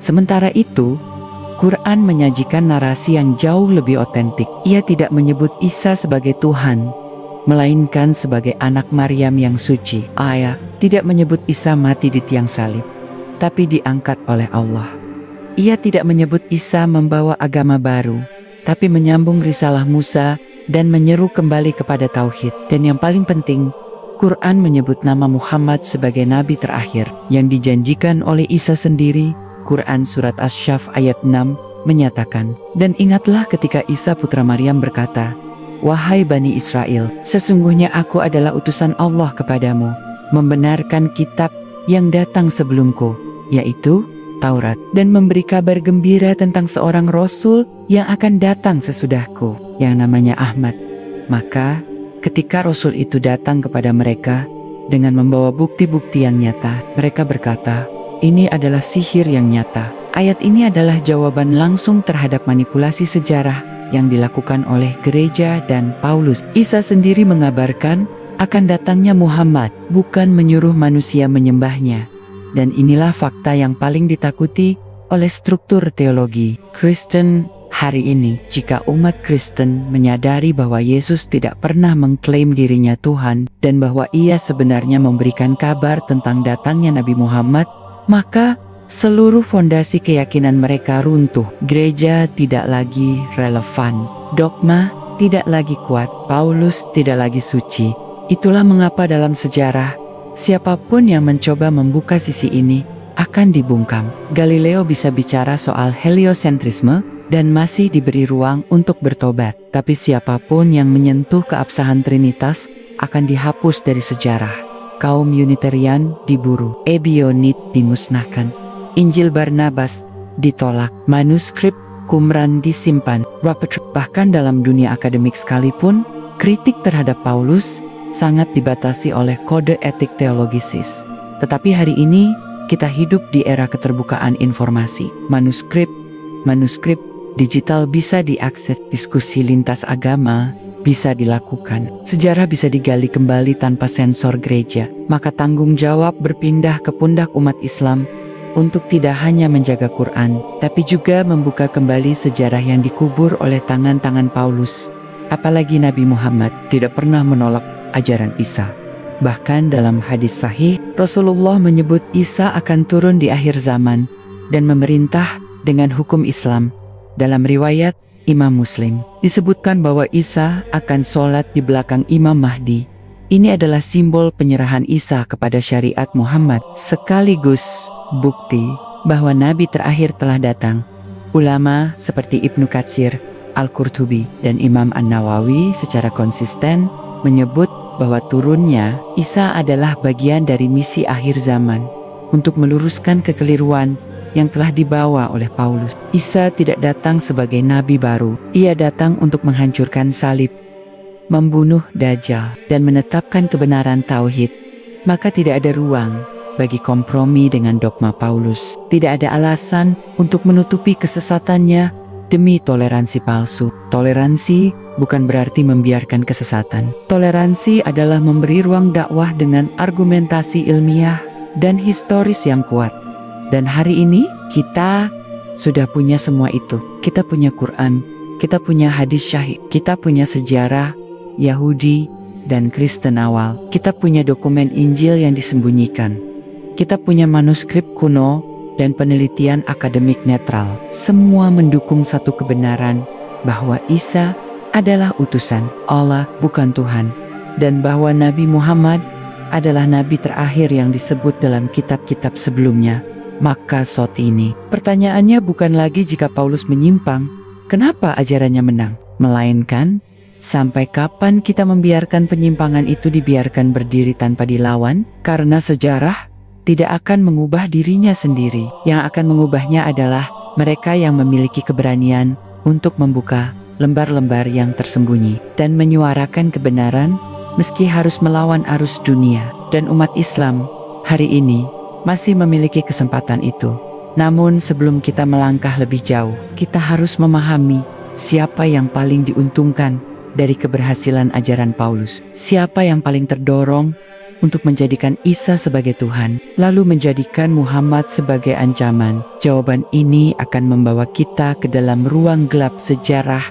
Sementara itu, Quran menyajikan narasi yang jauh lebih otentik. Ia tidak menyebut Isa sebagai Tuhan, melainkan sebagai anak Maryam yang suci. Ayat tidak menyebut Isa mati di tiang salib, tapi diangkat oleh Allah. Ia tidak menyebut Isa membawa agama baru, tapi menyambung risalah Musa dan menyeru kembali kepada tauhid. Dan yang paling penting, Quran menyebut nama Muhammad sebagai nabi terakhir yang dijanjikan oleh Isa sendiri. Quran surat Asy-Syaff ayat 6 menyatakan, "Dan ingatlah ketika Isa putra Maryam berkata, 'Wahai Bani Israel, sesungguhnya aku adalah utusan Allah kepadamu, membenarkan kitab yang datang sebelumku, yaitu Taurat, dan memberi kabar gembira tentang seorang Rasul yang akan datang sesudahku, yang namanya Ahmad.' Maka, ketika Rasul itu datang kepada mereka dengan membawa bukti-bukti yang nyata, mereka berkata, 'Ini adalah sihir yang nyata.'" Ayat ini adalah jawaban langsung terhadap manipulasi sejarah yang dilakukan oleh gereja dan Paulus. Isa sendiri mengabarkan akan datangnya Muhammad, bukan menyuruh manusia menyembahnya. Dan inilah fakta yang paling ditakuti oleh struktur teologi Kristen hari ini. Jika umat Kristen menyadari bahwa Yesus tidak pernah mengklaim dirinya Tuhan dan bahwa ia sebenarnya memberikan kabar tentang datangnya Nabi Muhammad, maka seluruh fondasi keyakinan mereka runtuh. Gereja tidak lagi relevan, dogma tidak lagi kuat, Paulus tidak lagi suci. Itulah mengapa dalam sejarah, siapapun yang mencoba membuka sisi ini akan dibungkam. Galileo bisa bicara soal heliosentrisme dan masih diberi ruang untuk bertobat. Tapi siapapun yang menyentuh keabsahan Trinitas akan dihapus dari sejarah. Kaum Unitarian diburu, Ebionit dimusnahkan, Injil Barnabas ditolak, manuskrip Qumran disimpan. Bahkan dalam dunia akademik sekalipun, kritik terhadap Paulus sangat dibatasi oleh kode etik teologisis. Tetapi hari ini, kita hidup di era keterbukaan informasi. Manuskrip digital bisa diakses, diskusi lintas agama bisa dilakukan, sejarah bisa digali kembali tanpa sensor gereja. Maka tanggung jawab berpindah ke pundak umat Islam untuk tidak hanya menjaga Quran, tapi juga membuka kembali sejarah yang dikubur oleh tangan-tangan Paulus. Apalagi Nabi Muhammad tidak pernah menolak ajaran Isa. Bahkan dalam hadis sahih, Rasulullah menyebut Isa akan turun di akhir zaman dan memerintah dengan hukum Islam. Dalam riwayat Imam Muslim, disebutkan bahwa Isa akan sholat di belakang Imam Mahdi. Ini adalah simbol penyerahan Isa kepada syariat Muhammad, sekaligus bukti bahwa Nabi terakhir telah datang. Ulama seperti Ibnu Katsir, Al-Qurtubi, dan Imam An-Nawawi secara konsisten menyebut bahwa turunnya Isa adalah bagian dari misi akhir zaman untuk meluruskan kekeliruan yang telah dibawa oleh Paulus. Isa tidak datang sebagai nabi baru, ia datang untuk menghancurkan salib, membunuh Dajjal, dan menetapkan kebenaran tauhid. Maka tidak ada ruang bagi kompromi dengan dogma Paulus. Tidak ada alasan untuk menutupi kesesatannya demi toleransi palsu. Toleransi bukan berarti membiarkan kesesatan. Toleransi adalah memberi ruang dakwah dengan argumentasi ilmiah dan historis yang kuat. Dan hari ini kita sudah punya semua itu. Kita punya Quran, kita punya hadis syahih, kita punya sejarah Yahudi dan Kristen awal. Kita punya dokumen Injil yang disembunyikan. Kita punya manuskrip kuno dan penelitian akademik netral. Semua mendukung satu kebenaran bahwa Isa adalah utusan Allah, bukan Tuhan. Dan bahwa Nabi Muhammad adalah nabi terakhir yang disebut dalam kitab-kitab sebelumnya. Maka saat ini, pertanyaannya bukan lagi jika Paulus menyimpang, kenapa ajarannya menang? Melainkan, sampai kapan kita membiarkan penyimpangan itu dibiarkan berdiri tanpa dilawan? Karena sejarah tidak akan mengubah dirinya sendiri. Yang akan mengubahnya adalah mereka yang memiliki keberanian untuk membuka lembar-lembar yang tersembunyi dan menyuarakan kebenaran meski harus melawan arus dunia. Dan umat Islam hari ini masih memiliki kesempatan itu. Namun sebelum kita melangkah lebih jauh, kita harus memahami siapa yang paling diuntungkan dari keberhasilan ajaran Paulus. Siapa yang paling terdorong untuk menjadikan Isa sebagai Tuhan, lalu menjadikan Muhammad sebagai ancaman. Jawaban ini akan membawa kita ke dalam ruang gelap sejarah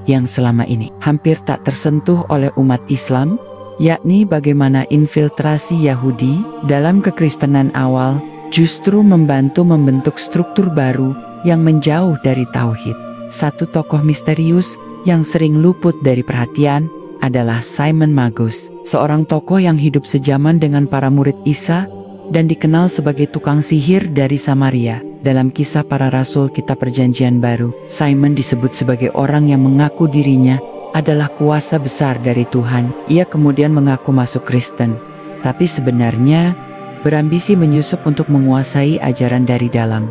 yang selama ini hampir tak tersentuh oleh umat Islam, yakni bagaimana infiltrasi Yahudi dalam kekristenan awal justru membantu membentuk struktur baru yang menjauh dari tauhid. Satu tokoh misterius yang sering luput dari perhatian adalah Simon Magus, seorang tokoh yang hidup sejaman dengan para murid Isa dan dikenal sebagai tukang sihir dari Samaria. Dalam kisah para rasul kitab Perjanjian Baru, Simon disebut sebagai orang yang mengaku dirinya adalah kuasa besar dari Tuhan. Ia kemudian mengaku masuk Kristen, tapi sebenarnya berambisi menyusup untuk menguasai ajaran dari dalam.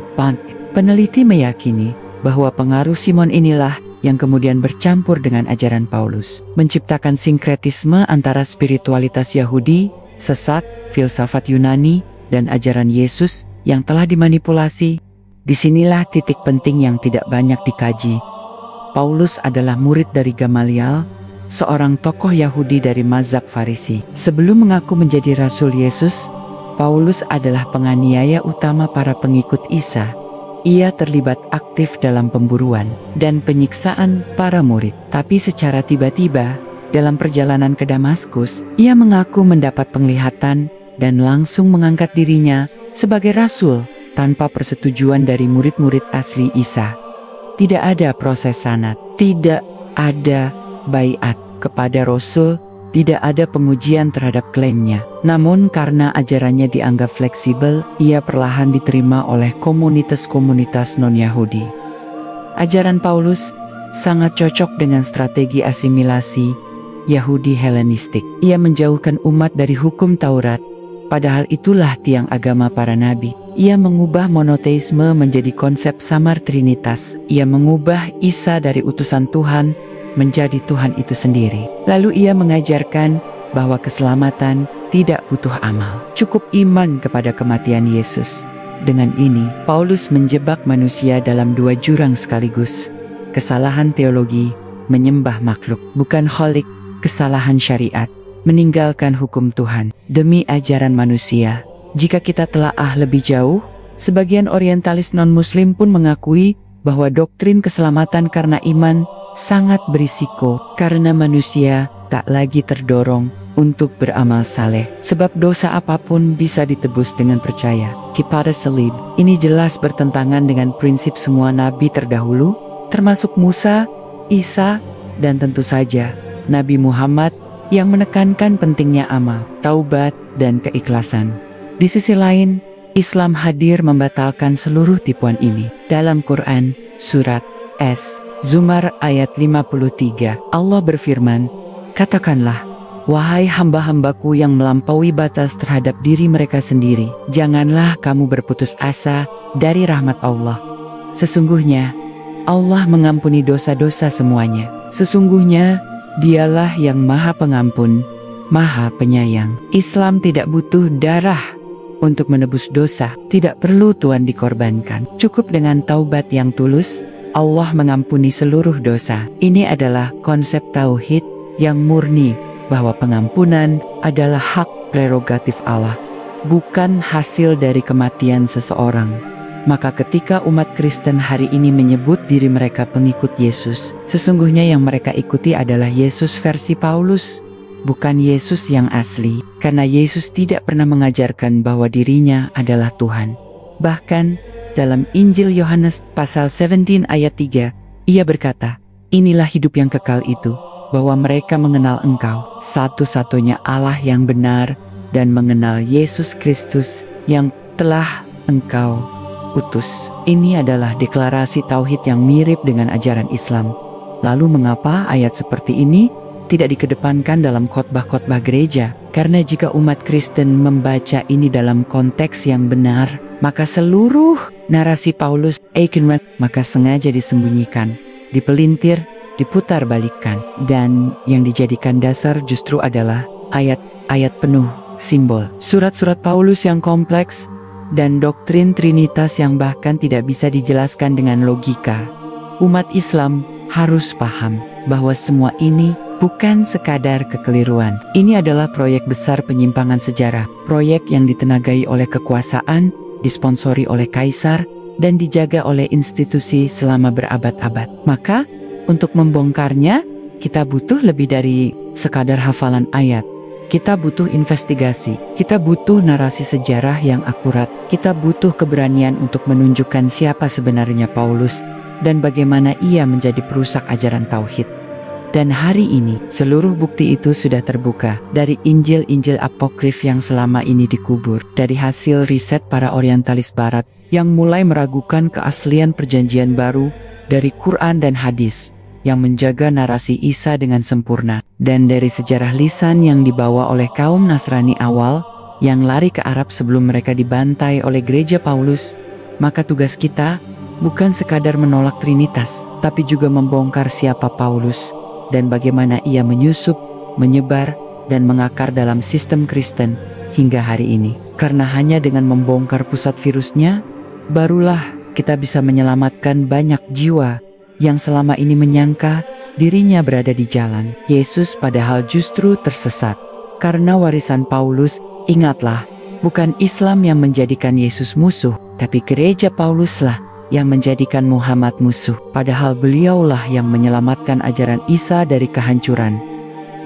Peneliti meyakini bahwa pengaruh Simon inilah yang kemudian bercampur dengan ajaran Paulus, menciptakan sinkretisme antara spiritualitas Yahudi, sesat, filsafat Yunani, dan ajaran Yesus yang telah dimanipulasi. Disinilah titik penting yang tidak banyak dikaji. Paulus adalah murid dari Gamaliel, seorang tokoh Yahudi dari mazhab Farisi. Sebelum mengaku menjadi Rasul Yesus, Paulus adalah penganiaya utama para pengikut Isa. Ia terlibat aktif dalam pemburuan dan penyiksaan para murid. Tapi secara tiba-tiba, dalam perjalanan ke Damaskus, ia mengaku mendapat penglihatan dan langsung mengangkat dirinya sebagai rasul tanpa persetujuan dari murid-murid asli Isa. Tidak ada proses sanad, tidak ada baiat kepada Rasul, tidak ada pengujian terhadap klaimnya. Namun karena ajarannya dianggap fleksibel, ia perlahan diterima oleh komunitas-komunitas non-Yahudi. Ajaran Paulus sangat cocok dengan strategi asimilasi Yahudi Helenistik. Ia menjauhkan umat dari hukum Taurat, padahal itulah tiang agama para nabi. Ia mengubah monoteisme menjadi konsep samar trinitas. Ia mengubah Isa dari utusan Tuhan menjadi Tuhan itu sendiri. Lalu ia mengajarkan bahwa keselamatan tidak butuh amal, cukup iman kepada kematian Yesus. Dengan ini, Paulus menjebak manusia dalam dua jurang sekaligus. Kesalahan teologi, menyembah makhluk, bukan holik, kesalahan syariat, meninggalkan hukum Tuhan demi ajaran manusia. Jika kita telaah lebih jauh, sebagian orientalis non-muslim pun mengakui bahwa doktrin keselamatan karena iman sangat berisiko karena manusia tak lagi terdorong untuk beramal saleh, sebab dosa apapun bisa ditebus dengan percaya kepada salib. Ini jelas bertentangan dengan prinsip semua nabi terdahulu, termasuk Musa, Isa, dan tentu saja Nabi Muhammad yang menekankan pentingnya amal, taubat, dan keikhlasan. Di sisi lain, Islam hadir membatalkan seluruh tipuan ini. Dalam Quran, surat Az-Zumar ayat 53, Allah berfirman, "Katakanlah, wahai hamba-hambaku yang melampaui batas terhadap diri mereka sendiri, janganlah kamu berputus asa dari rahmat Allah. Sesungguhnya, Allah mengampuni dosa-dosa semuanya. Sesungguhnya, Dialah yang Maha Pengampun, Maha Penyayang." Islam tidak butuh darah untuk menebus dosa, tidak perlu Tuhan dikorbankan. Cukup dengan taubat yang tulus, Allah mengampuni seluruh dosa. Ini adalah konsep tauhid yang murni, bahwa pengampunan adalah hak prerogatif Allah, bukan hasil dari kematian seseorang. Maka ketika umat Kristen hari ini menyebut diri mereka pengikut Yesus, sesungguhnya yang mereka ikuti adalah Yesus versi Paulus, bukan Yesus yang asli, karena Yesus tidak pernah mengajarkan bahwa dirinya adalah Tuhan. Bahkan, dalam Injil Yohanes pasal 17 ayat 3, ia berkata, "Inilah hidup yang kekal itu, bahwa mereka mengenal Engkau, satu-satunya Allah yang benar, dan mengenal Yesus Kristus yang telah Engkau utus." Ini adalah deklarasi tauhid yang mirip dengan ajaran Islam. Lalu mengapa ayat seperti ini tidak dikedepankan dalam khotbah-khotbah gereja? Karena jika umat Kristen membaca ini dalam konteks yang benar, maka seluruh narasi Paulus maka sengaja disembunyikan, dipelintir, diputar balikkan, dan yang dijadikan dasar justru adalah ayat-ayat penuh simbol, surat-surat Paulus yang kompleks, dan doktrin Trinitas yang bahkan tidak bisa dijelaskan dengan logika. Umat Islam harus paham bahwa semua ini bukan sekadar kekeliruan. Ini adalah proyek besar penyimpangan sejarah, proyek yang ditenagai oleh kekuasaan, disponsori oleh kaisar, dan dijaga oleh institusi selama berabad-abad. Maka, untuk membongkarnya, kita butuh lebih dari sekadar hafalan ayat. Kita butuh investigasi, kita butuh narasi sejarah yang akurat, kita butuh keberanian untuk menunjukkan siapa sebenarnya Paulus dan bagaimana ia menjadi perusak ajaran tauhid. Dan hari ini, seluruh bukti itu sudah terbuka dari Injil-Injil apokrif yang selama ini dikubur, dari hasil riset para orientalis barat yang mulai meragukan keaslian perjanjian baru, dari Quran dan hadis yang menjaga narasi Isa dengan sempurna, dan dari sejarah lisan yang dibawa oleh kaum Nasrani awal yang lari ke Arab sebelum mereka dibantai oleh gereja Paulus. Maka tugas kita bukan sekadar menolak Trinitas, tapi juga membongkar siapa Paulus dan bagaimana ia menyusup, menyebar, dan mengakar dalam sistem Kristen hingga hari ini. Karena hanya dengan membongkar pusat virusnya, barulah kita bisa menyelamatkan banyak jiwa yang selama ini menyangka dirinya berada di jalan Yesus padahal justru tersesat. Karena warisan Paulus, ingatlah, bukan Islam yang menjadikan Yesus musuh, tapi gereja Pauluslah yang menjadikan Muhammad musuh, padahal beliaulah yang menyelamatkan ajaran Isa dari kehancuran.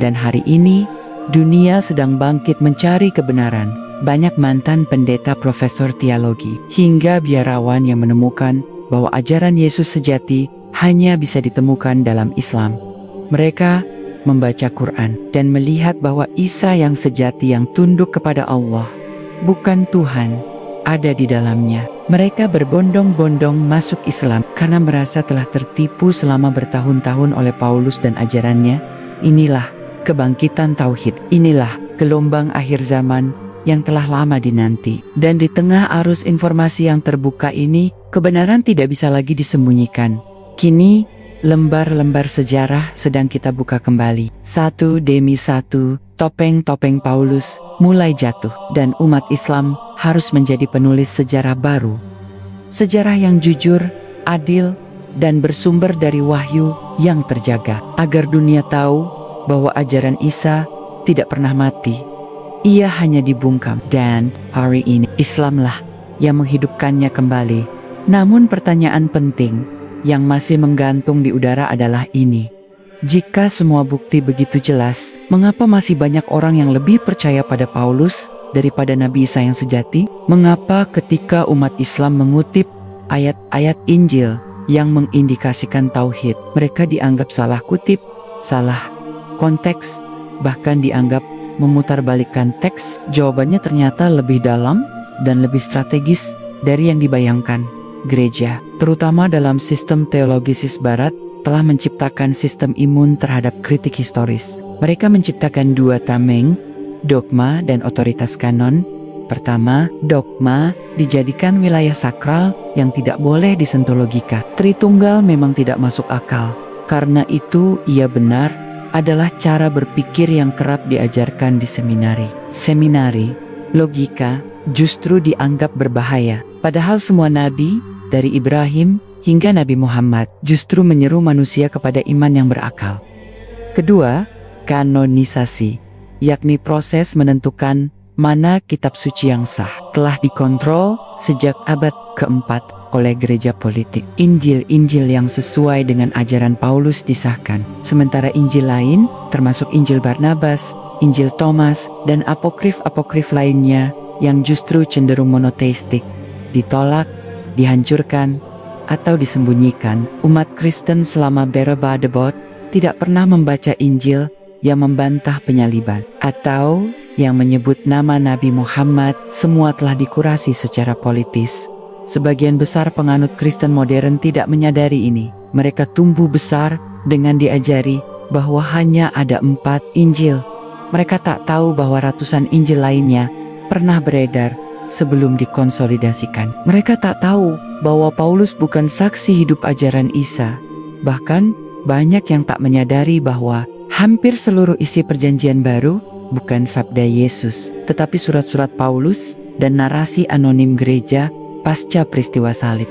Dan hari ini, dunia sedang bangkit mencari kebenaran. Banyak mantan pendeta profesor teologi, hingga biarawan yang menemukan bahwa ajaran Yesus sejati hanya bisa ditemukan dalam Islam. Mereka membaca Quran dan melihat bahwa Isa yang sejati yang tunduk kepada Allah, bukan Tuhan, ada di dalamnya. Mereka berbondong-bondong masuk Islam karena merasa telah tertipu selama bertahun-tahun oleh Paulus dan ajarannya. Inilah kebangkitan tauhid, inilah gelombang akhir zaman yang telah lama dinanti. Dan di tengah arus informasi yang terbuka ini, kebenaran tidak bisa lagi disembunyikan. Kini, lembar-lembar sejarah sedang kita buka kembali. Satu demi satu, topeng-topeng Paulus mulai jatuh, dan umat Islam harus menjadi penulis sejarah baru. Sejarah yang jujur, adil, dan bersumber dari wahyu yang terjaga, agar dunia tahu bahwa ajaran Isa tidak pernah mati. Ia hanya dibungkam, dan hari ini Islamlah yang menghidupkannya kembali. Namun pertanyaan penting yang masih menggantung di udara adalah ini. Jika semua bukti begitu jelas, mengapa masih banyak orang yang lebih percaya pada Paulus daripada Nabi Isa yang sejati? Mengapa ketika umat Islam mengutip ayat-ayat Injil yang mengindikasikan tauhid, mereka dianggap salah kutip, salah konteks, bahkan dianggap memutarbalikkan teks? Jawabannya ternyata lebih dalam dan lebih strategis dari yang dibayangkan. Gereja, terutama dalam sistem teologisis barat, telah menciptakan sistem imun terhadap kritik historis. Mereka menciptakan dua tameng, dogma dan otoritas kanon. Pertama, dogma dijadikan wilayah sakral yang tidak boleh disentuh logika. Tritunggal memang tidak masuk akal. Karena itu, ia benar adalah cara berpikir yang kerap diajarkan di seminari. Seminari, logika, justru dianggap berbahaya. Padahal semua nabi, dari Ibrahim hingga Nabi Muhammad, justru menyeru manusia kepada iman yang berakal. Kedua, kanonisasi, yakni proses menentukan mana kitab suci yang sah, telah dikontrol sejak abad keempat oleh gereja politik. Injil-Injil yang sesuai dengan ajaran Paulus disahkan, sementara Injil lain, termasuk Injil Barnabas, Injil Thomas, dan apokrif-apokrif lainnya yang justru cenderung monoteistik, ditolak, dihancurkan, atau disembunyikan. Umat Kristen selama berabad-abad tidak pernah membaca Injil yang membantah penyaliban atau yang menyebut nama Nabi Muhammad. Semua telah dikurasi secara politis. Sebagian besar penganut Kristen modern tidak menyadari ini. Mereka tumbuh besar dengan diajari bahwa hanya ada 4 Injil. Mereka tak tahu bahwa ratusan Injil lainnya pernah beredar sebelum dikonsolidasikan. Mereka tak tahu bahwa Paulus bukan saksi hidup ajaran Isa. Bahkan, banyak yang tak menyadari bahwa hampir seluruh isi perjanjian baru bukan sabda Yesus, tetapi surat-surat Paulus dan narasi anonim gereja pasca peristiwa salib.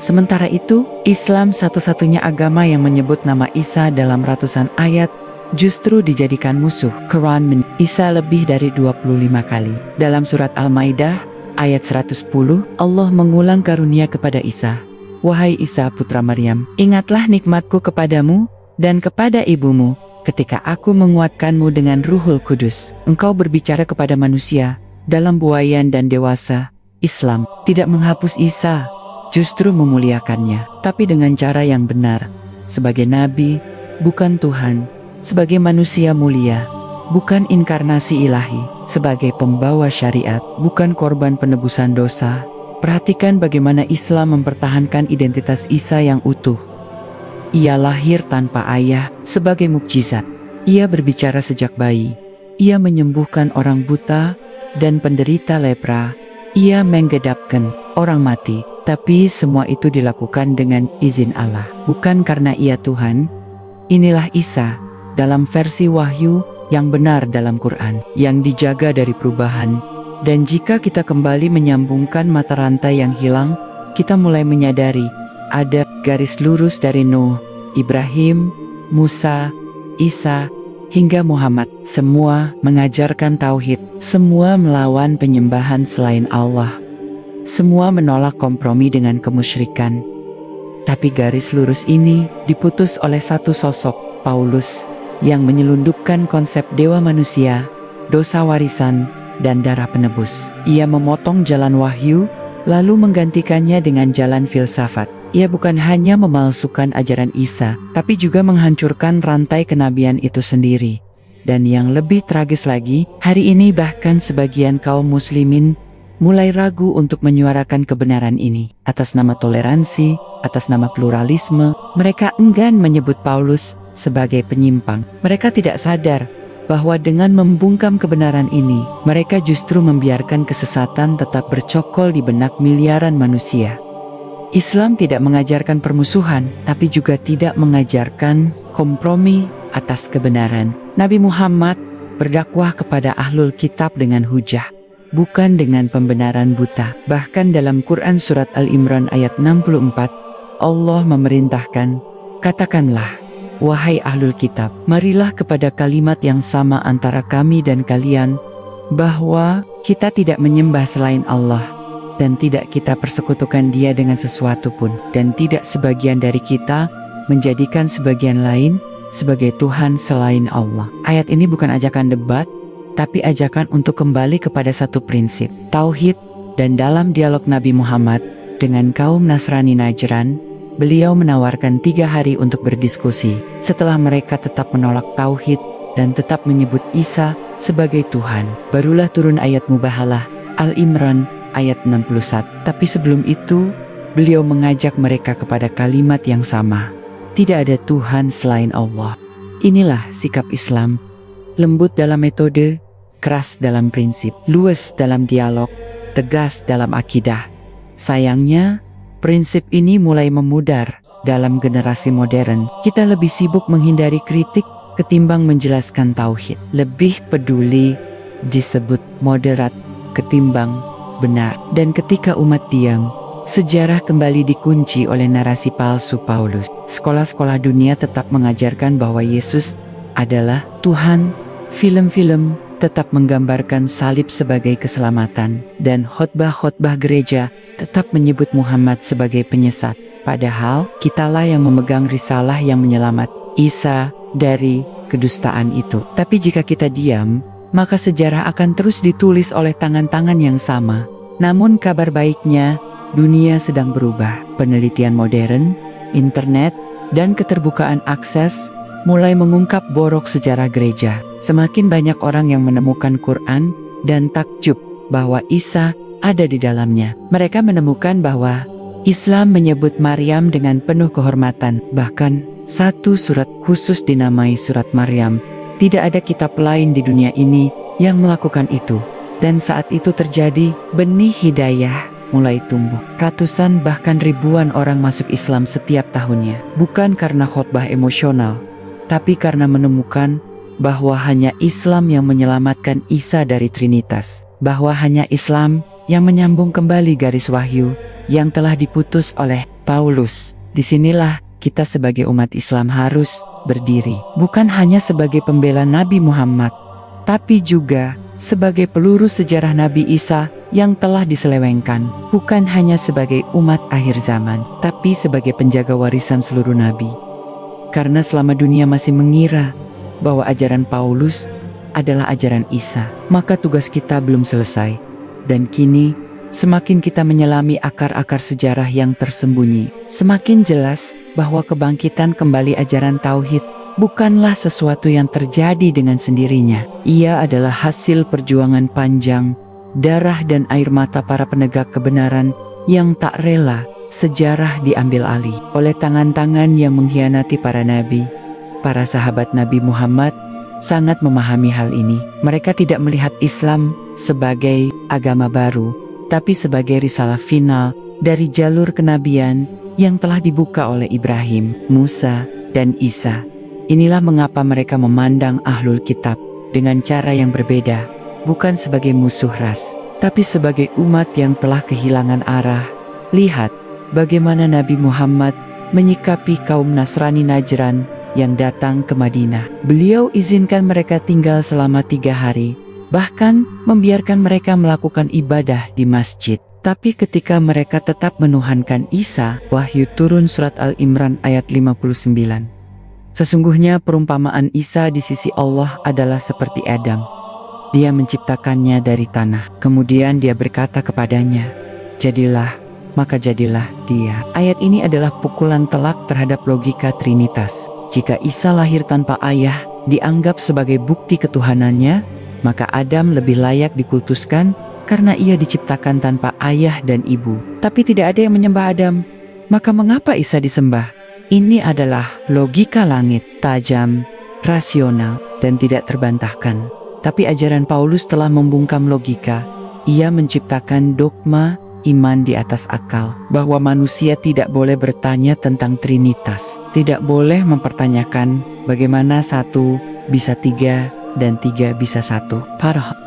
Sementara itu, Islam satu-satunya agama yang menyebut nama Isa dalam ratusan ayat justru dijadikan musuh. Quran Isa lebih dari 25 kali. Dalam surat Al-Maidah ayat 110, Allah mengulang karunia kepada Isa. Wahai Isa putra Maryam, ingatlah nikmatku kepadamu Dan kepada ibumu, ketika aku menguatkanmu dengan Ruhul Kudus, engkau berbicara kepada manusia, dalam buayan dan dewasa. Islam tidak menghapus Isa, justru memuliakannya, tapi dengan cara yang benar, sebagai nabi, bukan Tuhan, sebagai manusia mulia, bukan inkarnasi ilahi, sebagai pembawa syariat, bukan korban penebusan dosa. Perhatikan bagaimana Islam mempertahankan identitas Isa yang utuh. Ia lahir tanpa ayah sebagai mukjizat. Ia berbicara sejak bayi. Ia menyembuhkan orang buta dan penderita lepra. Ia menggedapkan orang mati. Tapi semua itu dilakukan dengan izin Allah, bukan karena ia Tuhan. Inilah Isa dalam versi wahyu yang benar dalam Quran, yang dijaga dari perubahan. Dan jika kita kembali menyambungkan mata rantai yang hilang, kita mulai menyadari ada garis lurus dari Nuh, Ibrahim, Musa, Isa, hingga Muhammad. Semua mengajarkan tauhid, semua melawan penyembahan selain Allah. Semua menolak kompromi dengan kemusyrikan. Tapi garis lurus ini diputus oleh satu sosok, Paulus, yang menyelundupkan konsep dewa manusia, dosa warisan, dan darah penebus. Ia memotong jalan wahyu, lalu menggantikannya dengan jalan filsafat. Ia bukan hanya memalsukan ajaran Isa, tapi juga menghancurkan rantai kenabian itu sendiri. Dan yang lebih tragis lagi, hari ini bahkan sebagian kaum muslimin mulai ragu untuk menyuarakan kebenaran ini. Atas nama toleransi, atas nama pluralisme, mereka enggan menyebut Paulus sebagai penyimpang. Mereka tidak sadar bahwa dengan membungkam kebenaran ini, mereka justru membiarkan kesesatan tetap bercokol di benak miliaran manusia. Islam tidak mengajarkan permusuhan, tapi juga tidak mengajarkan kompromi atas kebenaran. Nabi Muhammad berdakwah kepada ahlul kitab dengan hujah, bukan dengan pembenaran buta. Bahkan dalam Quran Surat Al-Imran ayat 64, Allah memerintahkan, katakanlah, wahai ahlul kitab, marilah kepada kalimat yang sama antara kami dan kalian, bahwa kita tidak menyembah selain Allah, dan tidak kita persekutukan Dia dengan sesuatu pun, dan tidak sebagian dari kita menjadikan sebagian lain sebagai Tuhan selain Allah. Ayat ini bukan ajakan debat, tapi ajakan untuk kembali kepada satu prinsip, tauhid. Dan dalam dialog Nabi Muhammad dengan kaum Nasrani Najran, beliau menawarkan 3 hari untuk berdiskusi. Setelah mereka tetap menolak tauhid dan tetap menyebut Isa sebagai Tuhan, barulah turun ayat mubahalah, Al-Imran ayat 61. Tapi sebelum itu, beliau mengajak mereka kepada kalimat yang sama. Tidak ada Tuhan selain Allah. Inilah sikap Islam. Lembut dalam metode, keras dalam prinsip, luwes dalam dialog, tegas dalam akidah. Sayangnya, prinsip ini mulai memudar dalam generasi modern. Kita lebih sibuk menghindari kritik ketimbang menjelaskan tauhid. Lebih peduli disebut moderat ketimbang benar. Dan ketika umat diam, sejarah kembali dikunci oleh narasi palsu Paulus. Sekolah-sekolah dunia tetap mengajarkan bahwa Yesus adalah Tuhan. Film-film tetap menggambarkan salib sebagai keselamatan, dan khotbah-khotbah gereja tetap menyebut Muhammad sebagai penyesat. Padahal kitalah yang memegang risalah yang menyelamat Isa dari kedustaan itu. Tapi jika kita diam, maka sejarah akan terus ditulis oleh tangan-tangan yang sama. Namun kabar baiknya, dunia sedang berubah. Penelitian modern, internet, dan keterbukaan akses mulai mengungkap borok sejarah gereja. Semakin banyak orang yang menemukan Quran dan takjub bahwa Isa ada di dalamnya. Mereka menemukan bahwa Islam menyebut Maryam dengan penuh kehormatan. Bahkan satu surat khusus dinamai Surat Maryam. Tidak ada kitab lain di dunia ini yang melakukan itu. Dan saat itu terjadi, benih hidayah mulai tumbuh. Ratusan bahkan ribuan orang masuk Islam setiap tahunnya. Bukan karena khotbah emosional, tapi karena menemukan bahwa hanya Islam yang menyelamatkan Isa dari Trinitas. Bahwa hanya Islam yang menyambung kembali garis wahyu yang telah diputus oleh Paulus. Disinilah kita sebagai umat Islam harus berdiri. Bukan hanya sebagai pembela Nabi Muhammad, tapi juga sebagai peluru sejarah Nabi Isa yang telah diselewengkan. Bukan hanya sebagai umat akhir zaman, tapi sebagai penjaga warisan seluruh Nabi. Karena selama dunia masih mengira bahwa ajaran Paulus adalah ajaran Isa, maka tugas kita belum selesai. Dan kini, semakin kita menyelami akar-akar sejarah yang tersembunyi, semakin jelas bahwa kebangkitan kembali ajaran Tauhid bukanlah sesuatu yang terjadi dengan sendirinya. Ia adalah hasil perjuangan panjang, darah dan air mata para penegak kebenaran yang tak rela sejarah diambil alih oleh tangan-tangan yang mengkhianati para nabi. Para sahabat Nabi Muhammad sangat memahami hal ini. Mereka tidak melihat Islam sebagai agama baru, tapi sebagai risalah final dari jalur kenabian yang telah dibuka oleh Ibrahim, Musa, dan Isa. Inilah mengapa mereka memandang Ahlul Kitab dengan cara yang berbeda, bukan sebagai musuh ras, tapi sebagai umat yang telah kehilangan arah. Lihat bagaimana Nabi Muhammad menyikapi kaum Nasrani Najran yang datang ke Madinah. Beliau izinkan mereka tinggal selama 3 hari, bahkan membiarkan mereka melakukan ibadah di masjid. Tapi ketika mereka tetap menuhankan Isa, Wahyu turun surat Al-Imran ayat 59. Sesungguhnya perumpamaan Isa di sisi Allah adalah seperti Adam. Dia menciptakannya dari tanah. Kemudian dia berkata kepadanya, "Jadilah," maka jadilah dia. Ayat ini adalah pukulan telak terhadap logika Trinitas. Jika Isa lahir tanpa ayah dianggap sebagai bukti ketuhanannya, maka Adam lebih layak dikultuskan karena ia diciptakan tanpa ayah dan ibu. Tapi tidak ada yang menyembah Adam, maka mengapa Isa disembah? Ini adalah logika langit, tajam, rasional, dan tidak terbantahkan. Tapi ajaran Paulus telah membungkam logika. Ia menciptakan dogma iman di atas akal, bahwa manusia tidak boleh bertanya tentang Trinitas, tidak boleh mempertanyakan bagaimana 1 bisa 3 dan 3 bisa 1.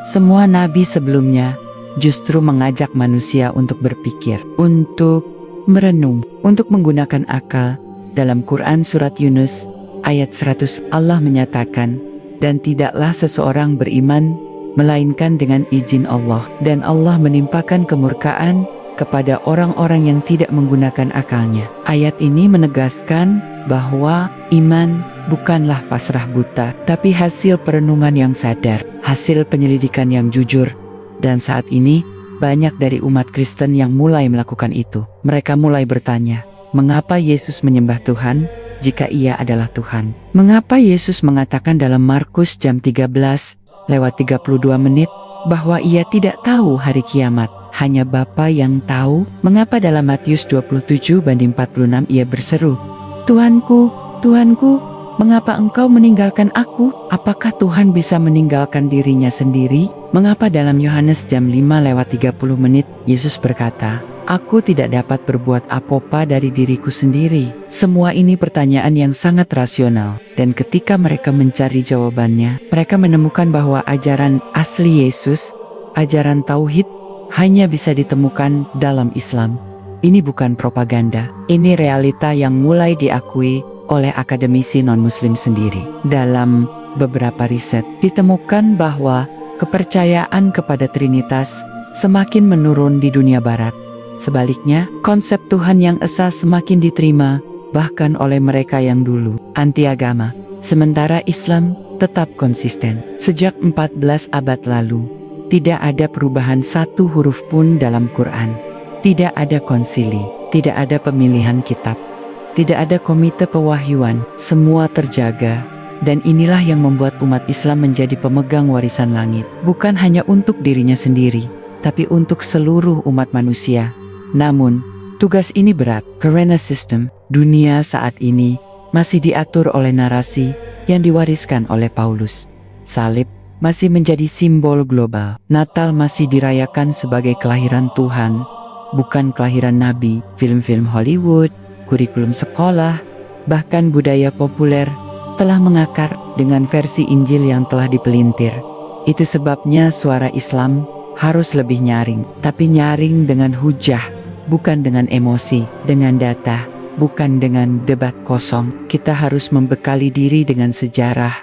Semua nabi sebelumnya justru mengajak manusia untuk berpikir, untuk merenung, untuk menggunakan akal. Dalam Quran surat Yunus ayat 100, Allah menyatakan, "Dan tidaklah seseorang beriman melainkan dengan izin Allah, dan Allah menimpakan kemurkaan kepada orang-orang yang tidak menggunakan akalnya." Ayat ini menegaskan bahwa iman bukanlah pasrah buta, tapi hasil perenungan yang sadar, hasil penyelidikan yang jujur. Dan saat ini, banyak dari umat Kristen yang mulai melakukan itu. Mereka mulai bertanya, mengapa Yesus menyembah Tuhan jika ia adalah Tuhan? Mengapa Yesus mengatakan dalam Markus jam 13:32 bahwa ia tidak tahu hari kiamat, hanya Bapa yang tahu? Mengapa dalam Matius 27:46 ia berseru, "Tuhanku, Tuhanku, mengapa engkau meninggalkan aku?" Apakah Tuhan bisa meninggalkan dirinya sendiri? Mengapa dalam Yohanes jam 5:30 Yesus berkata, "Aku tidak dapat berbuat apa-apa dari diriku sendiri"? Semua ini pertanyaan yang sangat rasional, dan ketika mereka mencari jawabannya, mereka menemukan bahwa ajaran asli Yesus, ajaran Tauhid, hanya bisa ditemukan dalam Islam. Ini bukan propaganda, ini realita yang mulai diakui oleh akademisi non-muslim sendiri. Dalam beberapa riset, ditemukan bahwa kepercayaan kepada Trinitas semakin menurun di dunia barat. Sebaliknya, konsep Tuhan yang esa semakin diterima, bahkan oleh mereka yang dulu anti-agama. Sementara Islam tetap konsisten. Sejak 14 abad lalu, tidak ada perubahan satu huruf pun dalam Quran. Tidak ada konsili, tidak ada pemilihan kitab, tidak ada komite pewahyuan. Semua terjaga. Dan inilah yang membuat umat Islam menjadi pemegang warisan langit. Bukan hanya untuk dirinya sendiri, tapi untuk seluruh umat manusia. Namun, tugas ini berat karena sistem dunia saat ini masih diatur oleh narasi yang diwariskan oleh Paulus. Salib masih menjadi simbol global. Natal masih dirayakan sebagai kelahiran Tuhan, bukan kelahiran Nabi. Film-film Hollywood, kurikulum sekolah, bahkan budaya populer telah mengakar dengan versi Injil yang telah dipelintir. Itu sebabnya suara Islam harus lebih nyaring, tapi nyaring dengan hujah, bukan dengan emosi, dengan data, bukan dengan debat kosong. Kita harus membekali diri dengan sejarah,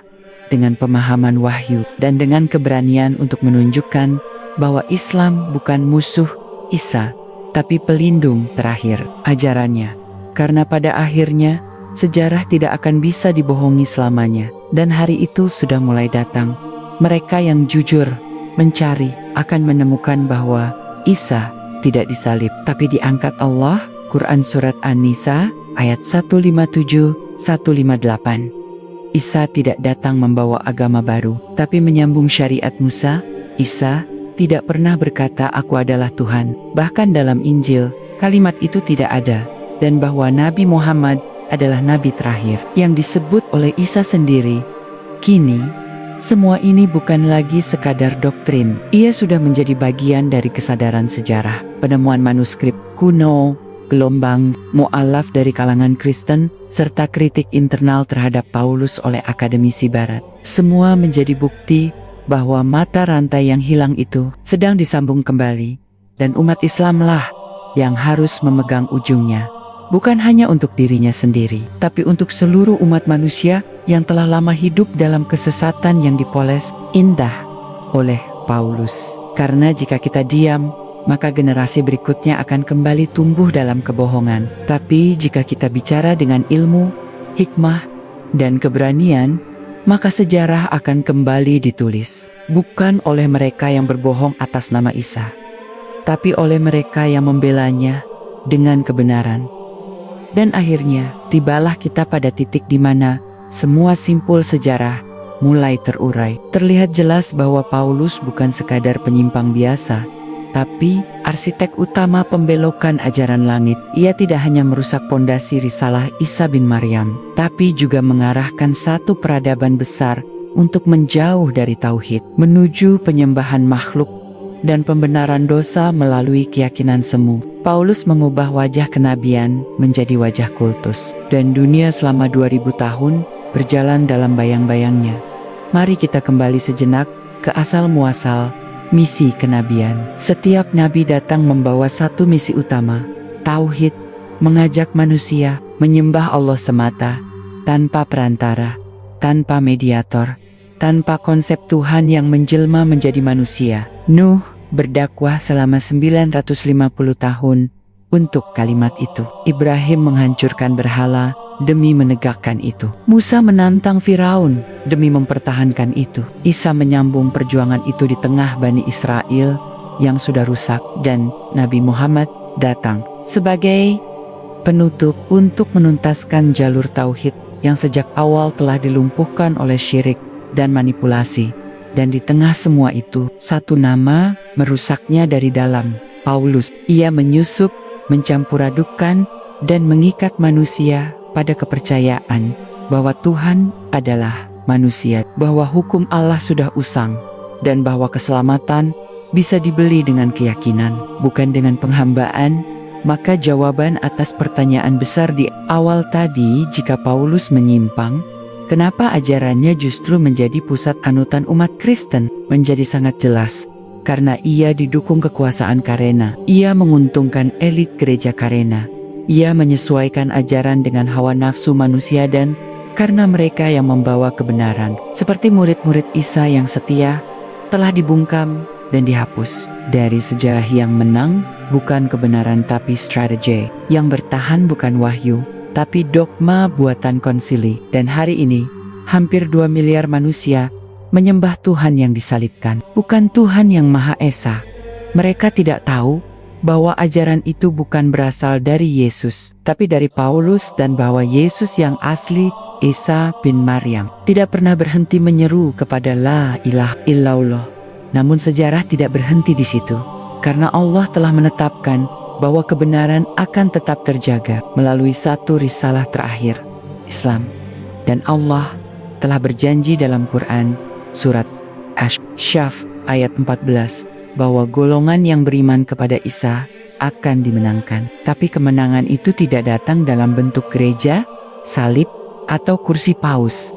dengan pemahaman wahyu, dan dengan keberanian untuk menunjukkan bahwa Islam bukan musuh Isa, tapi pelindung terakhir ajarannya. Karena pada akhirnya, sejarah tidak akan bisa dibohongi selamanya. Dan hari itu sudah mulai datang. Mereka yang jujur mencari akan menemukan bahwa Isa tidak disalib, tapi diangkat Allah. Quran Surat An-Nisa ayat 157-158. Isa tidak datang membawa agama baru, tapi menyambung syariat Musa. Isa tidak pernah berkata aku adalah Tuhan. Bahkan dalam Injil, kalimat itu tidak ada. Dan bahwa Nabi Muhammad adalah Nabi terakhir yang disebut oleh Isa sendiri. Kini, semua ini bukan lagi sekadar doktrin. Ia sudah menjadi bagian dari kesadaran sejarah. Penemuan manuskrip kuno, gelombang mu'alaf dari kalangan Kristen, serta kritik internal terhadap Paulus oleh akademisi Barat. Semua menjadi bukti bahwa mata rantai yang hilang itu sedang disambung kembali, dan umat Islamlah yang harus memegang ujungnya. Bukan hanya untuk dirinya sendiri, tapi untuk seluruh umat manusia yang telah lama hidup dalam kesesatan yang dipoles indah oleh Paulus. Karena jika kita diam, maka generasi berikutnya akan kembali tumbuh dalam kebohongan. Tapi jika kita bicara dengan ilmu, hikmah, dan keberanian, maka sejarah akan kembali ditulis. Bukan oleh mereka yang berbohong atas nama Isa, tapi oleh mereka yang membelanya dengan kebenaran. Dan akhirnya, tibalah kita pada titik di mana semua simpul sejarah mulai terurai. Terlihat jelas bahwa Paulus bukan sekadar penyimpang biasa, tapi arsitek utama pembelokan ajaran langit. Ia tidak hanya merusak pondasi risalah Isa bin Maryam, tapi juga mengarahkan satu peradaban besar untuk menjauh dari tauhid, menuju penyembahan makhluk dan pembenaran dosa melalui keyakinan semu. Paulus mengubah wajah kenabian menjadi wajah kultus, dan dunia selama 2000 tahun berjalan dalam bayang-bayangnya. Mari kita kembali sejenak ke asal muasal misi kenabian. Setiap nabi datang membawa satu misi utama, tauhid, mengajak manusia menyembah Allah semata, tanpa perantara, tanpa mediator, tanpa konsep Tuhan yang menjelma menjadi manusia. Nuh berdakwah selama 950 tahun untuk kalimat itu. Ibrahim menghancurkan berhala demi menegakkan itu. Musa menantang Firaun demi mempertahankan itu. Isa menyambung perjuangan itu di tengah Bani Israel yang sudah rusak, dan Nabi Muhammad datang sebagai penutup untuk menuntaskan jalur tauhid yang sejak awal telah dilumpuhkan oleh syirik dan manipulasi. Dan di tengah semua itu, satu nama merusaknya dari dalam, Paulus. Ia menyusup, mencampur adukan, dan mengikat manusia pada kepercayaan bahwa Tuhan adalah manusia, bahwa hukum Allah sudah usang, dan bahwa keselamatan bisa dibeli dengan keyakinan, bukan dengan penghambaan. Maka jawaban atas pertanyaan besar di awal tadi, jika Paulus menyimpang, kenapa ajarannya justru menjadi pusat anutan umat Kristen, menjadi sangat jelas. Karena ia didukung kekuasaan Karena. Ia menguntungkan elit gereja Karena. Ia menyesuaikan ajaran dengan hawa nafsu manusia, dan karena mereka yang membawa kebenaran, seperti murid-murid Isa yang setia, telah dibungkam dan dihapus. Dari sejarah yang menang bukan kebenaran tapi strategi, yang bertahan bukan wahyu tapi dogma buatan konsili. Dan hari ini, hampir 2 miliar manusia menyembah Tuhan yang disalibkan, bukan Tuhan yang Maha Esa. Mereka tidak tahu bahwa ajaran itu bukan berasal dari Yesus, tapi dari Paulus, dan bahwa Yesus yang asli, Isa bin Maryam, tidak pernah berhenti menyeru kepada la ilaha illallah. Namun sejarah tidak berhenti di situ, karena Allah telah menetapkan bahwa kebenaran akan tetap terjaga melalui satu risalah terakhir, Islam. Dan Allah telah berjanji dalam Quran, surat Asy-Syaff ayat 14, bahwa golongan yang beriman kepada Isa akan dimenangkan. Tapi kemenangan itu tidak datang dalam bentuk gereja, salib, atau kursi paus.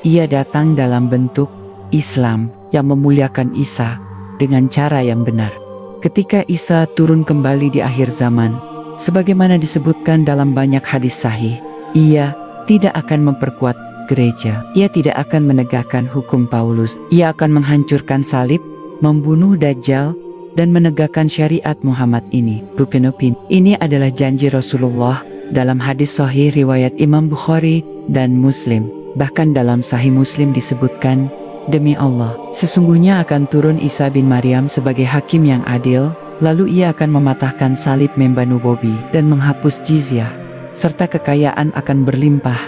Ia datang dalam bentuk Islam yang memuliakan Isa dengan cara yang benar. Ketika Isa turun kembali di akhir zaman, sebagaimana disebutkan dalam banyak hadis sahih, ia tidak akan memperkuat gereja. Ia tidak akan menegakkan hukum Paulus. Ia akan menghancurkan salib, membunuh Dajjal, dan menegakkan syariat Muhammad ini. Bukan opini. Ini adalah janji Rasulullah Dalam hadis sahih riwayat Imam Bukhari dan Muslim, bahkan dalam Sahih Muslim disebutkan, demi Allah, sesungguhnya akan turun Isa bin Maryam sebagai hakim yang adil, lalu ia akan mematahkan salib member nubuwi dan menghapus jizyah, serta kekayaan akan berlimpah,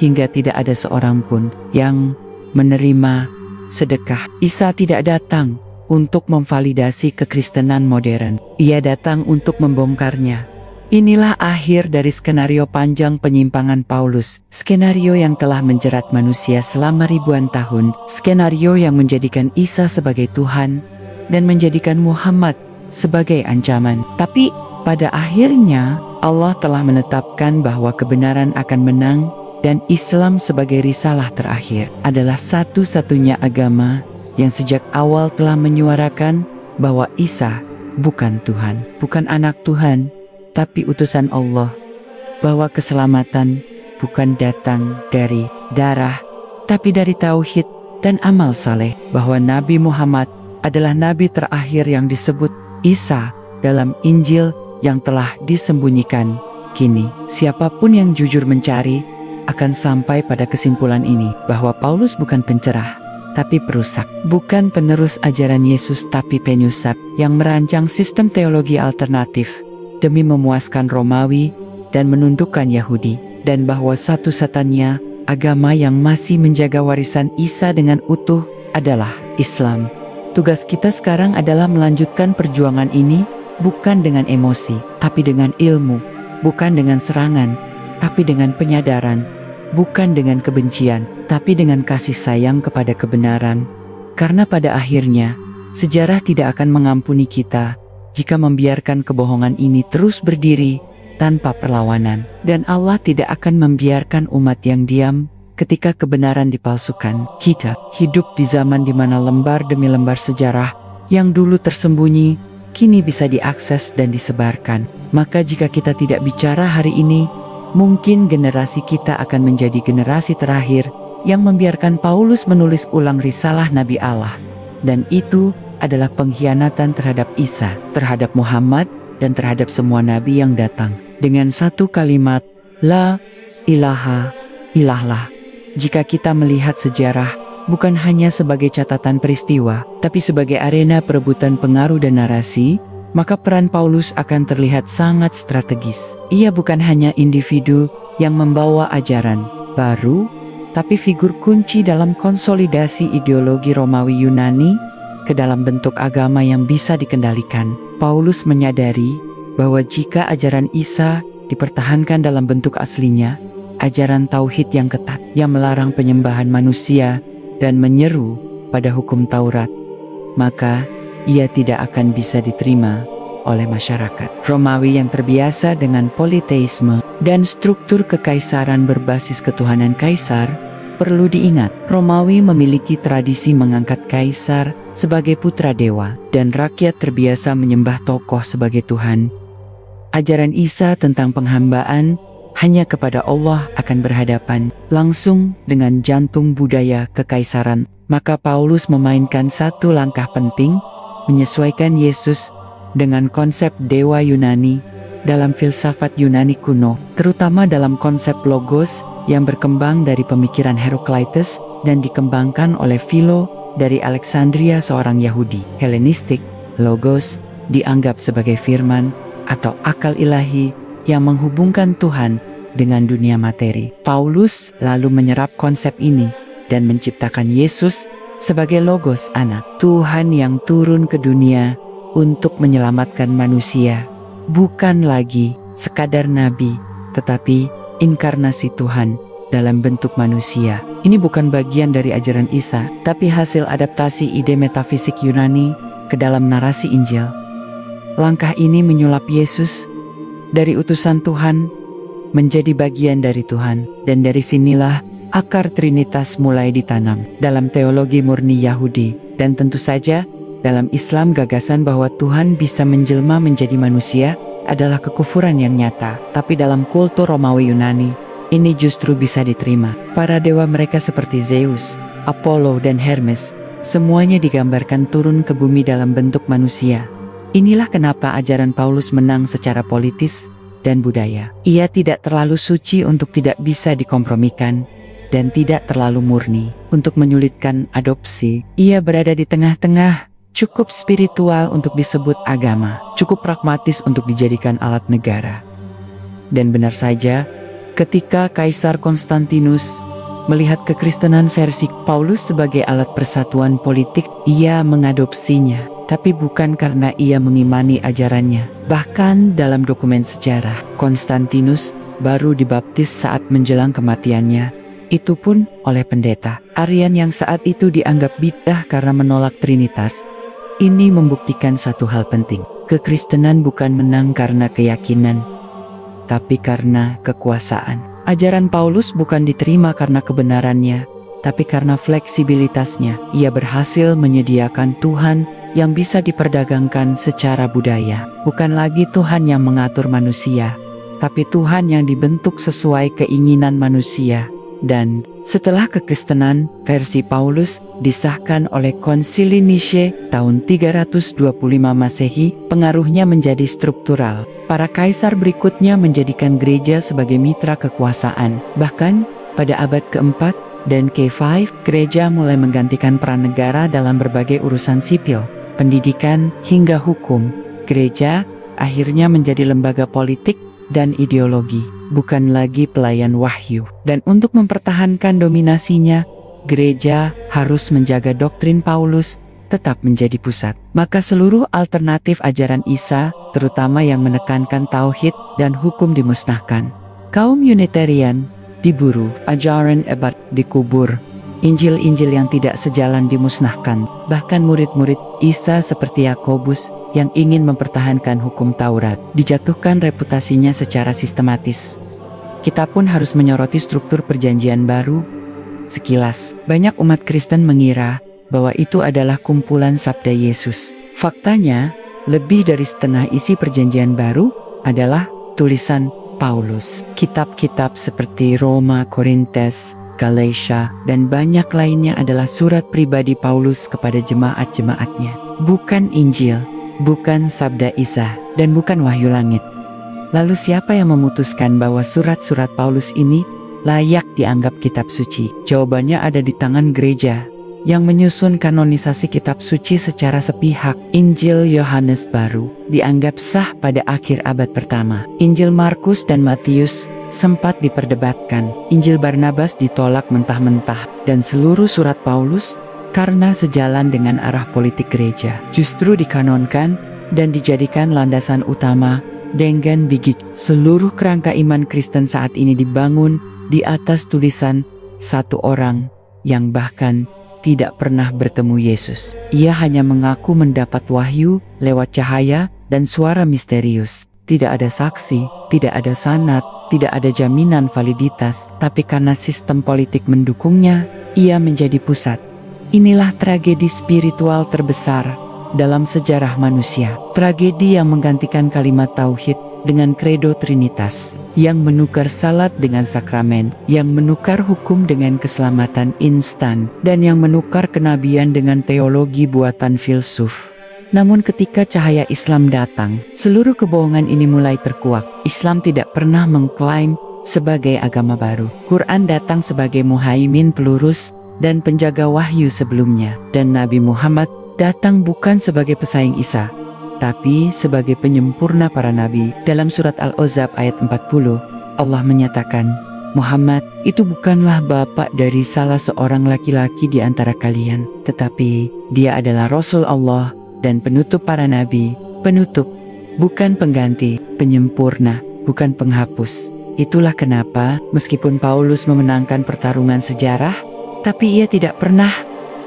hingga tidak ada seorang pun yang menerima sedekah. Isa tidak datang untuk memvalidasi kekristenan modern, ia datang untuk membongkarnya. Inilah akhir dari skenario panjang penyimpangan Paulus, skenario yang telah menjerat manusia selama ribuan tahun, skenario yang menjadikan Isa sebagai Tuhan, dan menjadikan Muhammad sebagai ancaman. Tapi, pada akhirnya, Allah telah menetapkan bahwa kebenaran akan menang, dan Islam sebagai risalah terakhir adalah satu-satunya agama yang sejak awal telah menyuarakan bahwa Isa bukan Tuhan, bukan anak Tuhan, tapi utusan Allah, bahwa keselamatan bukan datang dari darah, tapi dari tauhid dan amal saleh, bahwa Nabi Muhammad adalah nabi terakhir yang disebut Isa dalam Injil yang telah disembunyikan. Kini, siapapun yang jujur mencari akan sampai pada kesimpulan ini, bahwa Paulus bukan pencerah, tapi perusak, bukan penerus ajaran Yesus tapi penyusap yang merancang sistem teologi alternatif demi memuaskan Romawi dan menundukkan Yahudi, dan bahwa satu-satunya agama yang masih menjaga warisan Isa dengan utuh adalah Islam. Tugas kita sekarang adalah melanjutkan perjuangan ini, bukan dengan emosi, tapi dengan ilmu, bukan dengan serangan, tapi dengan penyadaran, bukan dengan kebencian, tapi dengan kasih sayang kepada kebenaran. Karena pada akhirnya, sejarah tidak akan mengampuni kita jika membiarkan kebohongan ini terus berdiri tanpa perlawanan. Dan Allah tidak akan membiarkan umat yang diam ketika kebenaran dipalsukan. Kita hidup di zaman di mana lembar demi lembar sejarah yang dulu tersembunyi, kini bisa diakses dan disebarkan. Maka jika kita tidak bicara hari ini, mungkin generasi kita akan menjadi generasi terakhir yang membiarkan Paulus menulis ulang risalah Nabi Allah. Dan itu adalah pengkhianatan terhadap Isa, terhadap Muhammad, dan terhadap semua nabi yang datang. Dengan satu kalimat, La ilaha illallah. Jika kita melihat sejarah, bukan hanya sebagai catatan peristiwa, tapi sebagai arena perebutan pengaruh dan narasi, maka peran Paulus akan terlihat sangat strategis. Ia bukan hanya individu yang membawa ajaran baru, tapi figur kunci dalam konsolidasi ideologi Romawi Yunani ke dalam bentuk agama yang bisa dikendalikan. Paulus menyadari bahwa jika ajaran Isa dipertahankan dalam bentuk aslinya, ajaran tauhid yang ketat yang melarang penyembahan manusia dan menyeru pada hukum Taurat, maka ia tidak akan bisa diterima oleh masyarakat Romawi yang terbiasa dengan politeisme dan struktur kekaisaran berbasis ketuhanan kaisar. Perlu diingat, Romawi memiliki tradisi mengangkat kaisar sebagai putra dewa, dan rakyat terbiasa menyembah tokoh sebagai Tuhan. Ajaran Isa tentang penghambaan hanya kepada Allah akan berhadapan langsung dengan jantung budaya kekaisaran. Maka Paulus memainkan satu langkah penting, menyesuaikan Yesus dengan konsep dewa Yunani dalam filsafat Yunani kuno, terutama dalam konsep logos yang berkembang dari pemikiran Heraclitus dan dikembangkan oleh Philo dari Alexandria, seorang Yahudi Helenistik. Logos dianggap sebagai firman atau akal ilahi yang menghubungkan Tuhan dengan dunia materi. Paulus lalu menyerap konsep ini dan menciptakan Yesus sebagai logos anak Tuhan yang turun ke dunia untuk menyelamatkan manusia. Bukan lagi sekadar nabi, tetapi inkarnasi Tuhan dalam bentuk manusia. Ini bukan bagian dari ajaran Isa, tapi hasil adaptasi ide metafisik Yunani ke dalam narasi Injil. Langkah ini menyulap Yesus dari utusan Tuhan menjadi bagian dari Tuhan, dan dari sinilah akar Trinitas mulai ditanam dalam teologi murni Yahudi. Dan tentu saja dalam Islam, gagasan bahwa Tuhan bisa menjelma menjadi manusia adalah kekufuran yang nyata. Tapi dalam kultur Romawi Yunani, ini justru bisa diterima. Para dewa mereka seperti Zeus, Apollo, dan Hermes, semuanya digambarkan turun ke bumi dalam bentuk manusia. Inilah kenapa ajaran Paulus menang secara politis, dan budaya. Ia tidak terlalu suci untuk tidak bisa dikompromikan, dan tidak terlalu murni untuk menyulitkan adopsi. Ia berada di tengah-tengah, cukup spiritual untuk disebut agama, cukup pragmatis untuk dijadikan alat negara. Dan benar saja, ketika Kaisar Konstantinus melihat kekristenan versi Paulus sebagai alat persatuan politik, ia mengadopsinya, tapi bukan karena ia mengimani ajarannya. Bahkan dalam dokumen sejarah, Konstantinus baru dibaptis saat menjelang kematiannya, itu pun oleh pendeta Arian yang saat itu dianggap bidah karena menolak Trinitas. Ini membuktikan satu hal penting. Kekristenan bukan menang karena keyakinan, tapi karena kekuasaan. Ajaran Paulus bukan diterima karena kebenarannya, tapi karena fleksibilitasnya. Ia berhasil menyediakan Tuhan yang bisa diperdagangkan secara budaya. Bukan lagi Tuhan yang mengatur manusia, tapi Tuhan yang dibentuk sesuai keinginan manusia. Dan setelah kekristenan versi Paulus disahkan oleh Konsili Nicaea tahun 325 Masehi, pengaruhnya menjadi struktural. Para kaisar berikutnya menjadikan gereja sebagai mitra kekuasaan. Bahkan pada abad keempat dan ke-5, gereja mulai menggantikan peran negara dalam berbagai urusan sipil, pendidikan, hingga hukum. Gereja akhirnya menjadi lembaga politik dan ideologi, bukan lagi pelayan wahyu. Dan untuk mempertahankan dominasinya, gereja harus menjaga doktrin Paulus tetap menjadi pusat. Maka seluruh alternatif ajaran Isa, terutama yang menekankan tauhid dan hukum, dimusnahkan. Kaum Unitarian diburu, ajaran abad dikubur, Injil-Injil yang tidak sejalan dimusnahkan. Bahkan murid-murid Isa seperti Yakobus yang ingin mempertahankan hukum Taurat dijatuhkan reputasinya secara sistematis. Kita pun harus menyoroti struktur perjanjian baru. Sekilas, banyak umat Kristen mengira bahwa itu adalah kumpulan sabda Yesus. Faktanya, lebih dari setengah isi perjanjian baru adalah tulisan Paulus. Kitab-kitab seperti Roma, Korintus, Galatia, dan banyak lainnya adalah surat pribadi Paulus kepada jemaat-jemaatnya. Bukan Injil, bukan sabda Isa, dan bukan wahyu langit. Lalu siapa yang memutuskan bahwa surat-surat Paulus ini layak dianggap kitab suci? Jawabannya ada di tangan gereja yang menyusun kanonisasi kitab suci secara sepihak. Injil Yohanes baru dianggap sah pada akhir abad pertama. Injil Markus dan Matius sempat diperdebatkan. Injil Barnabas ditolak mentah-mentah, dan seluruh surat Paulus, karena sejalan dengan arah politik gereja, justru dikanonkan dan dijadikan landasan utama dengan bigit. Seluruh kerangka iman Kristen saat ini dibangun di atas tulisan satu orang yang bahkan tidak pernah bertemu Yesus. Ia hanya mengaku mendapat wahyu lewat cahaya dan suara misterius. Tidak ada saksi, tidak ada sanad, tidak ada jaminan validitas, tapi karena sistem politik mendukungnya, ia menjadi pusat. Inilah tragedi spiritual terbesar dalam sejarah manusia. Tragedi yang menggantikan kalimat tauhid dengan kredo Trinitas, yang menukar salat dengan sakramen, yang menukar hukum dengan keselamatan instan, dan yang menukar kenabian dengan teologi buatan filsuf. Namun ketika cahaya Islam datang, seluruh kebohongan ini mulai terkuak. Islam tidak pernah mengklaim sebagai agama baru. Quran datang sebagai muhaimin pelurus dan penjaga wahyu sebelumnya. Dan Nabi Muhammad datang bukan sebagai pesaing Isa, tapi sebagai penyempurna para nabi. Dalam surat Al-Ahzab ayat 40, Allah menyatakan, Muhammad itu bukanlah bapak dari salah seorang laki-laki di antara kalian, tetapi dia adalah Rasul Allah dan penutup para nabi, penutup, bukan pengganti, penyempurna, bukan penghapus. Itulah kenapa, meskipun Paulus memenangkan pertarungan sejarah, tapi ia tidak pernah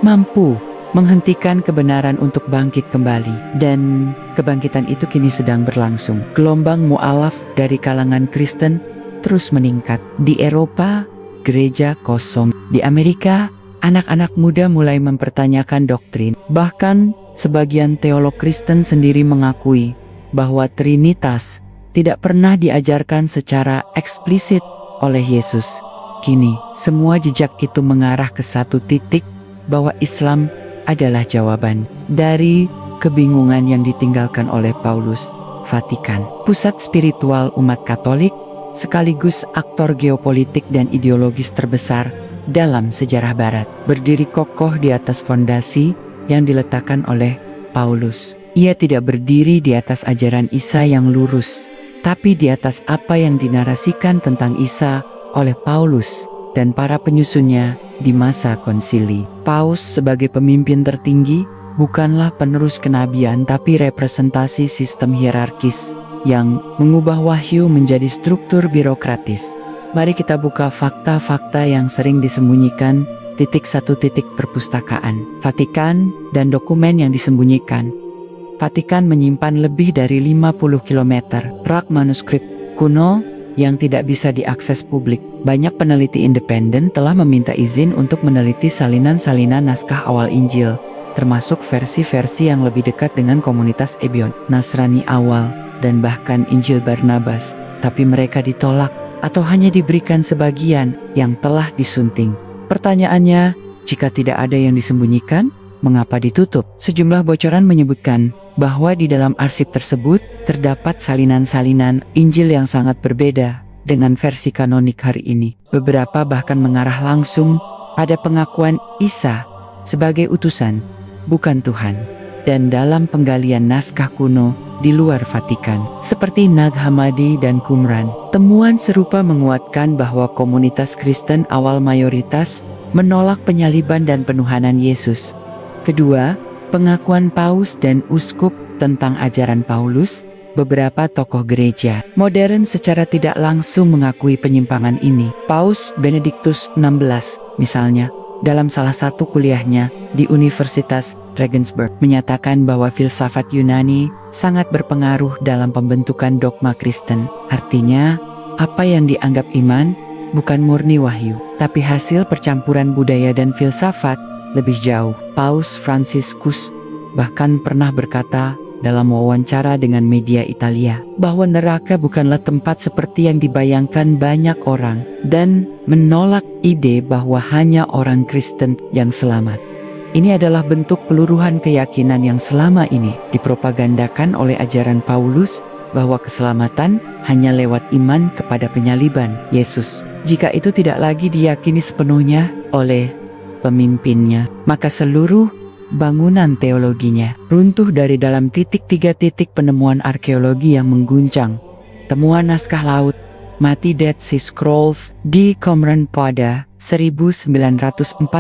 mampu menghentikan kebenaran untuk bangkit kembali. Dan kebangkitan itu kini sedang berlangsung. Gelombang mu'alaf dari kalangan Kristen terus meningkat. Di Eropa, gereja kosong. Di Amerika, anak-anak muda mulai mempertanyakan doktrin. Bahkan, sebagian teolog Kristen sendiri mengakui bahwa Trinitas tidak pernah diajarkan secara eksplisit oleh Yesus. Kini, semua jejak itu mengarah ke satu titik, bahwa Islam adalah jawaban dari kebingungan yang ditinggalkan oleh Paulus. Vatikan, pusat spiritual umat Katolik, sekaligus aktor geopolitik dan ideologis terbesar dalam sejarah Barat, berdiri kokoh di atas fondasi yang diletakkan oleh Paulus. Ia tidak berdiri di atas ajaran Isa yang lurus, tapi di atas apa yang dinarasikan tentang Isa oleh Paulus dan para penyusunnya di masa konsili. Paus sebagai pemimpin tertinggi bukanlah penerus kenabian, tapi representasi sistem hierarkis yang mengubah wahyu menjadi struktur birokratis. Mari kita buka fakta-fakta yang sering disembunyikan. Satu perpustakaan Vatikan dan dokumen yang disembunyikan. Vatikan menyimpan lebih dari 50 km rak manuskrip kuno yang tidak bisa diakses publik. Banyak peneliti independen telah meminta izin untuk meneliti salinan-salinan naskah awal Injil, termasuk versi-versi yang lebih dekat dengan komunitas Ebion, Nasrani awal, dan bahkan Injil Barnabas, tapi mereka ditolak atau hanya diberikan sebagian yang telah disunting. Pertanyaannya, jika tidak ada yang disembunyikan, mengapa ditutup? Sejumlah bocoran menyebutkan bahwa di dalam arsip tersebut terdapat salinan-salinan Injil yang sangat berbeda dengan versi kanonik hari ini. Beberapa bahkan mengarah langsung pada pengakuan Isa sebagai utusan, bukan Tuhan. Dan dalam penggalian naskah kuno di luar Vatikan, seperti Nag Hammadi dan Qumran, temuan serupa menguatkan bahwa komunitas Kristen awal mayoritas menolak penyaliban dan penuhanan Yesus. Kedua, pengakuan paus dan uskup tentang ajaran Paulus. Beberapa tokoh gereja modern secara tidak langsung mengakui penyimpangan ini. Paus Benediktus XVI, misalnya, dalam salah satu kuliahnya di Universitas Regensburg, menyatakan bahwa filsafat Yunani sangat berpengaruh dalam pembentukan dogma Kristen. Artinya, apa yang dianggap iman bukan murni wahyu, tapi hasil percampuran budaya dan filsafat lebih jauh. Paus Fransiskus bahkan pernah berkata dalam wawancara dengan media Italia bahwa neraka bukanlah tempat seperti yang dibayangkan banyak orang, dan menolak ide bahwa hanya orang Kristen yang selamat. Ini adalah bentuk peluruhan keyakinan yang selama ini dipropagandakan oleh ajaran Paulus, bahwa keselamatan hanya lewat iman kepada penyaliban Yesus. Jika itu tidak lagi diyakini sepenuhnya oleh pemimpinnya, maka seluruh bangunan teologinya runtuh dari dalam. Tiga penemuan arkeologi yang mengguncang. Temuan naskah laut mati Dead Sea Scrolls di Qumran pada 1947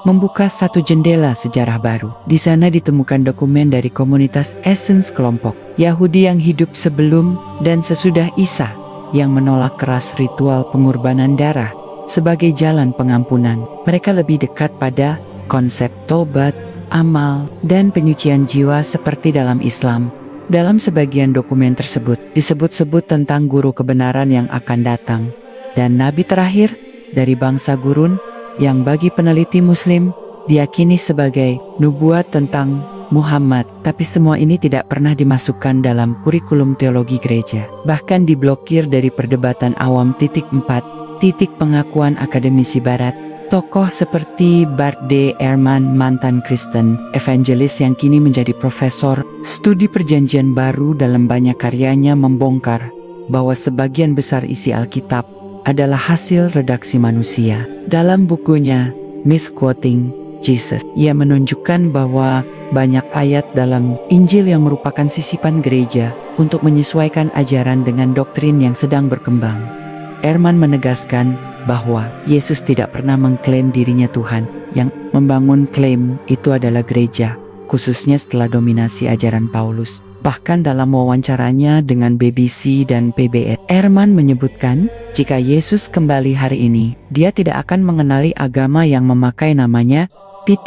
membuka satu jendela sejarah baru. Di sana ditemukan dokumen dari komunitas Essence, kelompok Yahudi yang hidup sebelum dan sesudah Isa, yang menolak keras ritual pengorbanan darah sebagai jalan pengampunan. Mereka lebih dekat pada konsep tobat, amal, dan penyucian jiwa seperti dalam Islam. Dalam sebagian dokumen tersebut disebut-sebut tentang guru kebenaran yang akan datang, dan nabi terakhir dari bangsa gurun yang bagi peneliti Muslim diyakini sebagai nubuat tentang Muhammad. Tapi semua ini tidak pernah dimasukkan dalam kurikulum teologi gereja, bahkan diblokir dari perdebatan awam. 4. Pengakuan akademisi barat. Tokoh seperti Bart D. Ehrman, mantan Kristen evangelis yang kini menjadi profesor studi perjanjian baru, dalam banyak karyanya membongkar bahwa sebagian besar isi Alkitab adalah hasil redaksi manusia. Dalam bukunya Misquoting Jesus, ia menunjukkan bahwa banyak ayat dalam Injil yang merupakan sisipan gereja untuk menyesuaikan ajaran dengan doktrin yang sedang berkembang. Ehrman menegaskan bahwa Yesus tidak pernah mengklaim dirinya Tuhan. Yang membangun klaim itu adalah gereja, khususnya setelah dominasi ajaran Paulus. Bahkan dalam wawancaranya dengan BBC dan PBS, Ehrman menyebutkan jika Yesus kembali hari ini, dia tidak akan mengenali agama yang memakai namanya 5.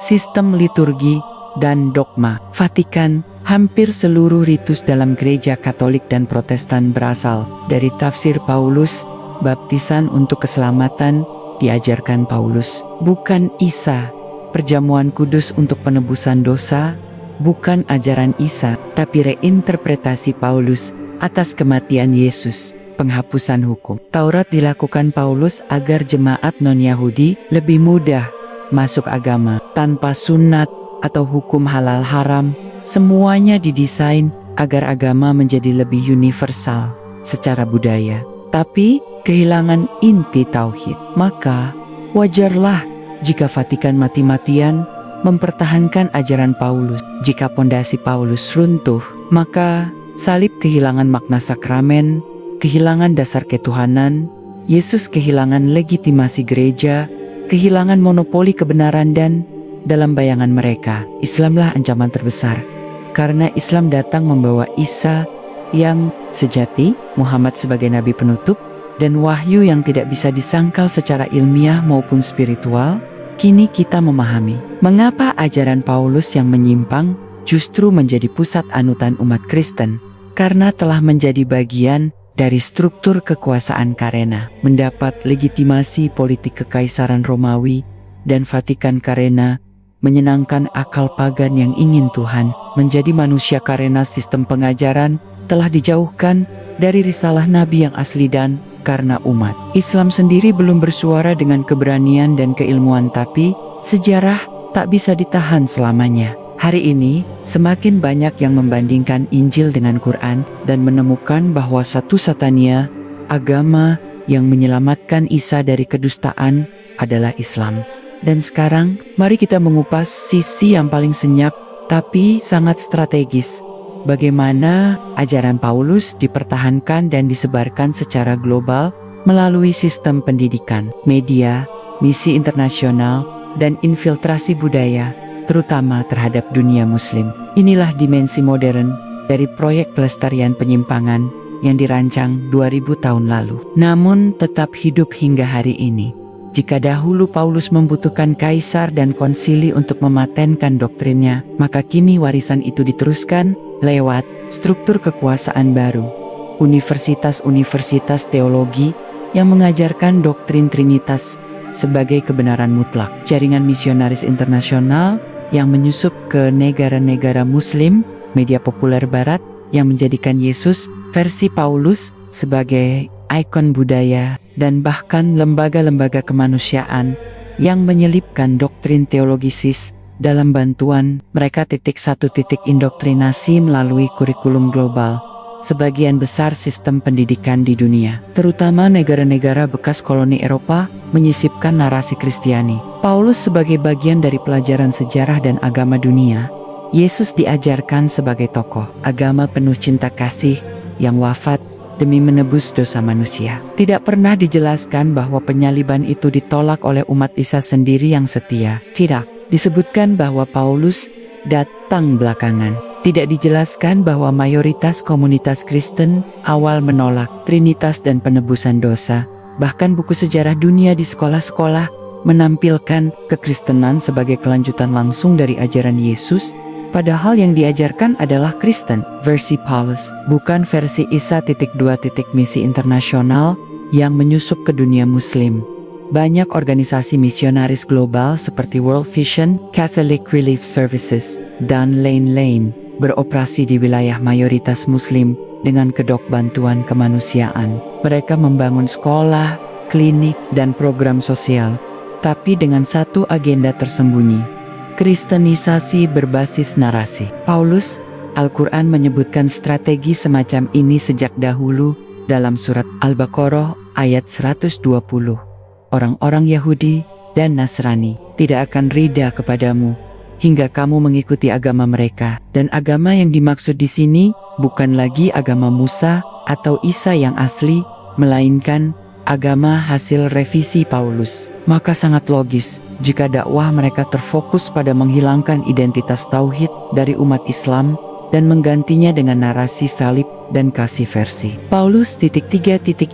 Sistem liturgi dan dogma. Vatikan. Hampir seluruh ritus dalam gereja Katolik dan Protestan berasal dari tafsir Paulus. Baptisan untuk keselamatan diajarkan Paulus, bukan Isa. Perjamuan kudus untuk penebusan dosa bukan ajaran Isa, tapi reinterpretasi Paulus atas kematian Yesus. Penghapusan hukum. Taurat dilakukan Paulus agar jemaat non-Yahudi lebih mudah masuk agama tanpa sunat atau hukum halal haram Semuanya didesain agar agama menjadi lebih universal secara budaya, tapi kehilangan inti tauhid. Maka wajarlah jika Vatikan mati-matian mempertahankan ajaran Paulus. Jika pondasi Paulus runtuh, maka salib kehilangan makna sakramen, kehilangan dasar ketuhanan, Yesus kehilangan legitimasi gereja, kehilangan monopoli kebenaran, dan dalam bayangan mereka, Islamlah ancaman terbesar. Karena Islam datang membawa Isa yang sejati, Muhammad sebagai nabi penutup, dan wahyu yang tidak bisa disangkal secara ilmiah maupun spiritual. Kini kita memahami mengapa ajaran Paulus yang menyimpang justru menjadi pusat anutan umat Kristen, karena telah menjadi bagian dari struktur kekuasaan karena mendapat legitimasi politik kekaisaran Romawi dan Vatikan karena menyenangkan akal pagan yang ingin Tuhan menjadi manusia karena sistem pengajaran telah dijauhkan dari risalah Nabi yang asli dan karena umat Islam sendiri belum bersuara dengan keberanian dan keilmuan, tapi sejarah tak bisa ditahan selamanya. Hari ini, semakin banyak yang membandingkan Injil dengan Quran dan menemukan bahwa satu-satunya agama yang menyelamatkan Isa dari kedustaan adalah Islam. Dan sekarang, mari kita mengupas sisi yang paling senyap tapi sangat strategis. Bagaimana ajaran Paulus dipertahankan dan disebarkan secara global melalui sistem pendidikan, media, misi internasional, dan infiltrasi budaya, terutama terhadap dunia Muslim. Inilah dimensi modern dari proyek pelestarian penyimpangan yang dirancang 2000 tahun lalu, namun tetap hidup hingga hari ini. Jika dahulu Paulus membutuhkan kaisar dan konsili untuk mematenkan doktrinnya, maka kini warisan itu diteruskan lewat struktur kekuasaan baru. Universitas-universitas teologi yang mengajarkan doktrin Trinitas sebagai kebenaran mutlak. Jaringan misionaris internasional yang menyusup ke negara-negara Muslim, media populer Barat yang menjadikan Yesus versi Paulus sebagai ikon budaya, dan bahkan lembaga-lembaga kemanusiaan yang menyelipkan doktrin teologisis dalam bantuan mereka. Indoktrinasi melalui kurikulum global. Sebagian besar sistem pendidikan di dunia, terutama negara-negara bekas koloni Eropa, menyisipkan narasi Kristiani. Paulus sebagai bagian dari pelajaran sejarah dan agama dunia. Yesus diajarkan sebagai tokoh agama penuh cinta kasih yang wafat demi menebus dosa manusia. Tidak pernah dijelaskan bahwa penyaliban itu ditolak oleh umat Isa sendiri yang setia. Tidak disebutkan bahwa Paulus datang belakangan. Tidak dijelaskan bahwa mayoritas komunitas Kristen awal menolak Trinitas dan penebusan dosa. Bahkan buku sejarah dunia di sekolah-sekolah menampilkan kekristenan sebagai kelanjutan langsung dari ajaran Yesus, padahal yang diajarkan adalah Kristen versi Paulus, bukan versi Isa. Misi internasional yang menyusup ke dunia Muslim. Banyak organisasi misionaris global seperti World Vision, Catholic Relief Services, dan lain-lain beroperasi di wilayah mayoritas Muslim dengan kedok bantuan kemanusiaan. Mereka membangun sekolah, klinik, dan program sosial, tapi dengan satu agenda tersembunyi: Kristenisasi berbasis narasi. Paulus, Al-Quran menyebutkan strategi semacam ini sejak dahulu dalam surat Al-Baqarah ayat 120. Orang-orang Yahudi dan Nasrani tidak akan ridha kepadamu hingga kamu mengikuti agama mereka. Dan agama yang dimaksud di sini bukan lagi agama Musa atau Isa yang asli, melainkan agama hasil revisi Paulus. Maka sangat logis jika dakwah mereka terfokus pada menghilangkan identitas tauhid dari umat Islam dan menggantinya dengan narasi salib dan kasih versi Paulus.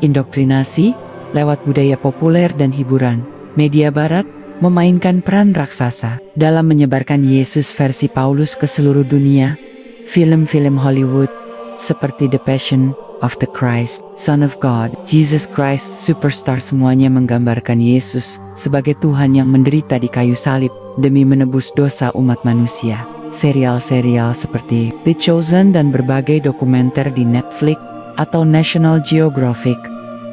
Indoktrinasi lewat budaya populer dan hiburan. Media Barat memainkan peran raksasa dalam menyebarkan Yesus versi Paulus ke seluruh dunia. Film-film Hollywood seperti The Passion of the Christ, Son of God, Jesus Christ Superstar, semuanya menggambarkan Yesus sebagai Tuhan yang menderita di kayu salib demi menebus dosa umat manusia. Serial-serial seperti The Chosen dan berbagai dokumenter di Netflix atau National Geographic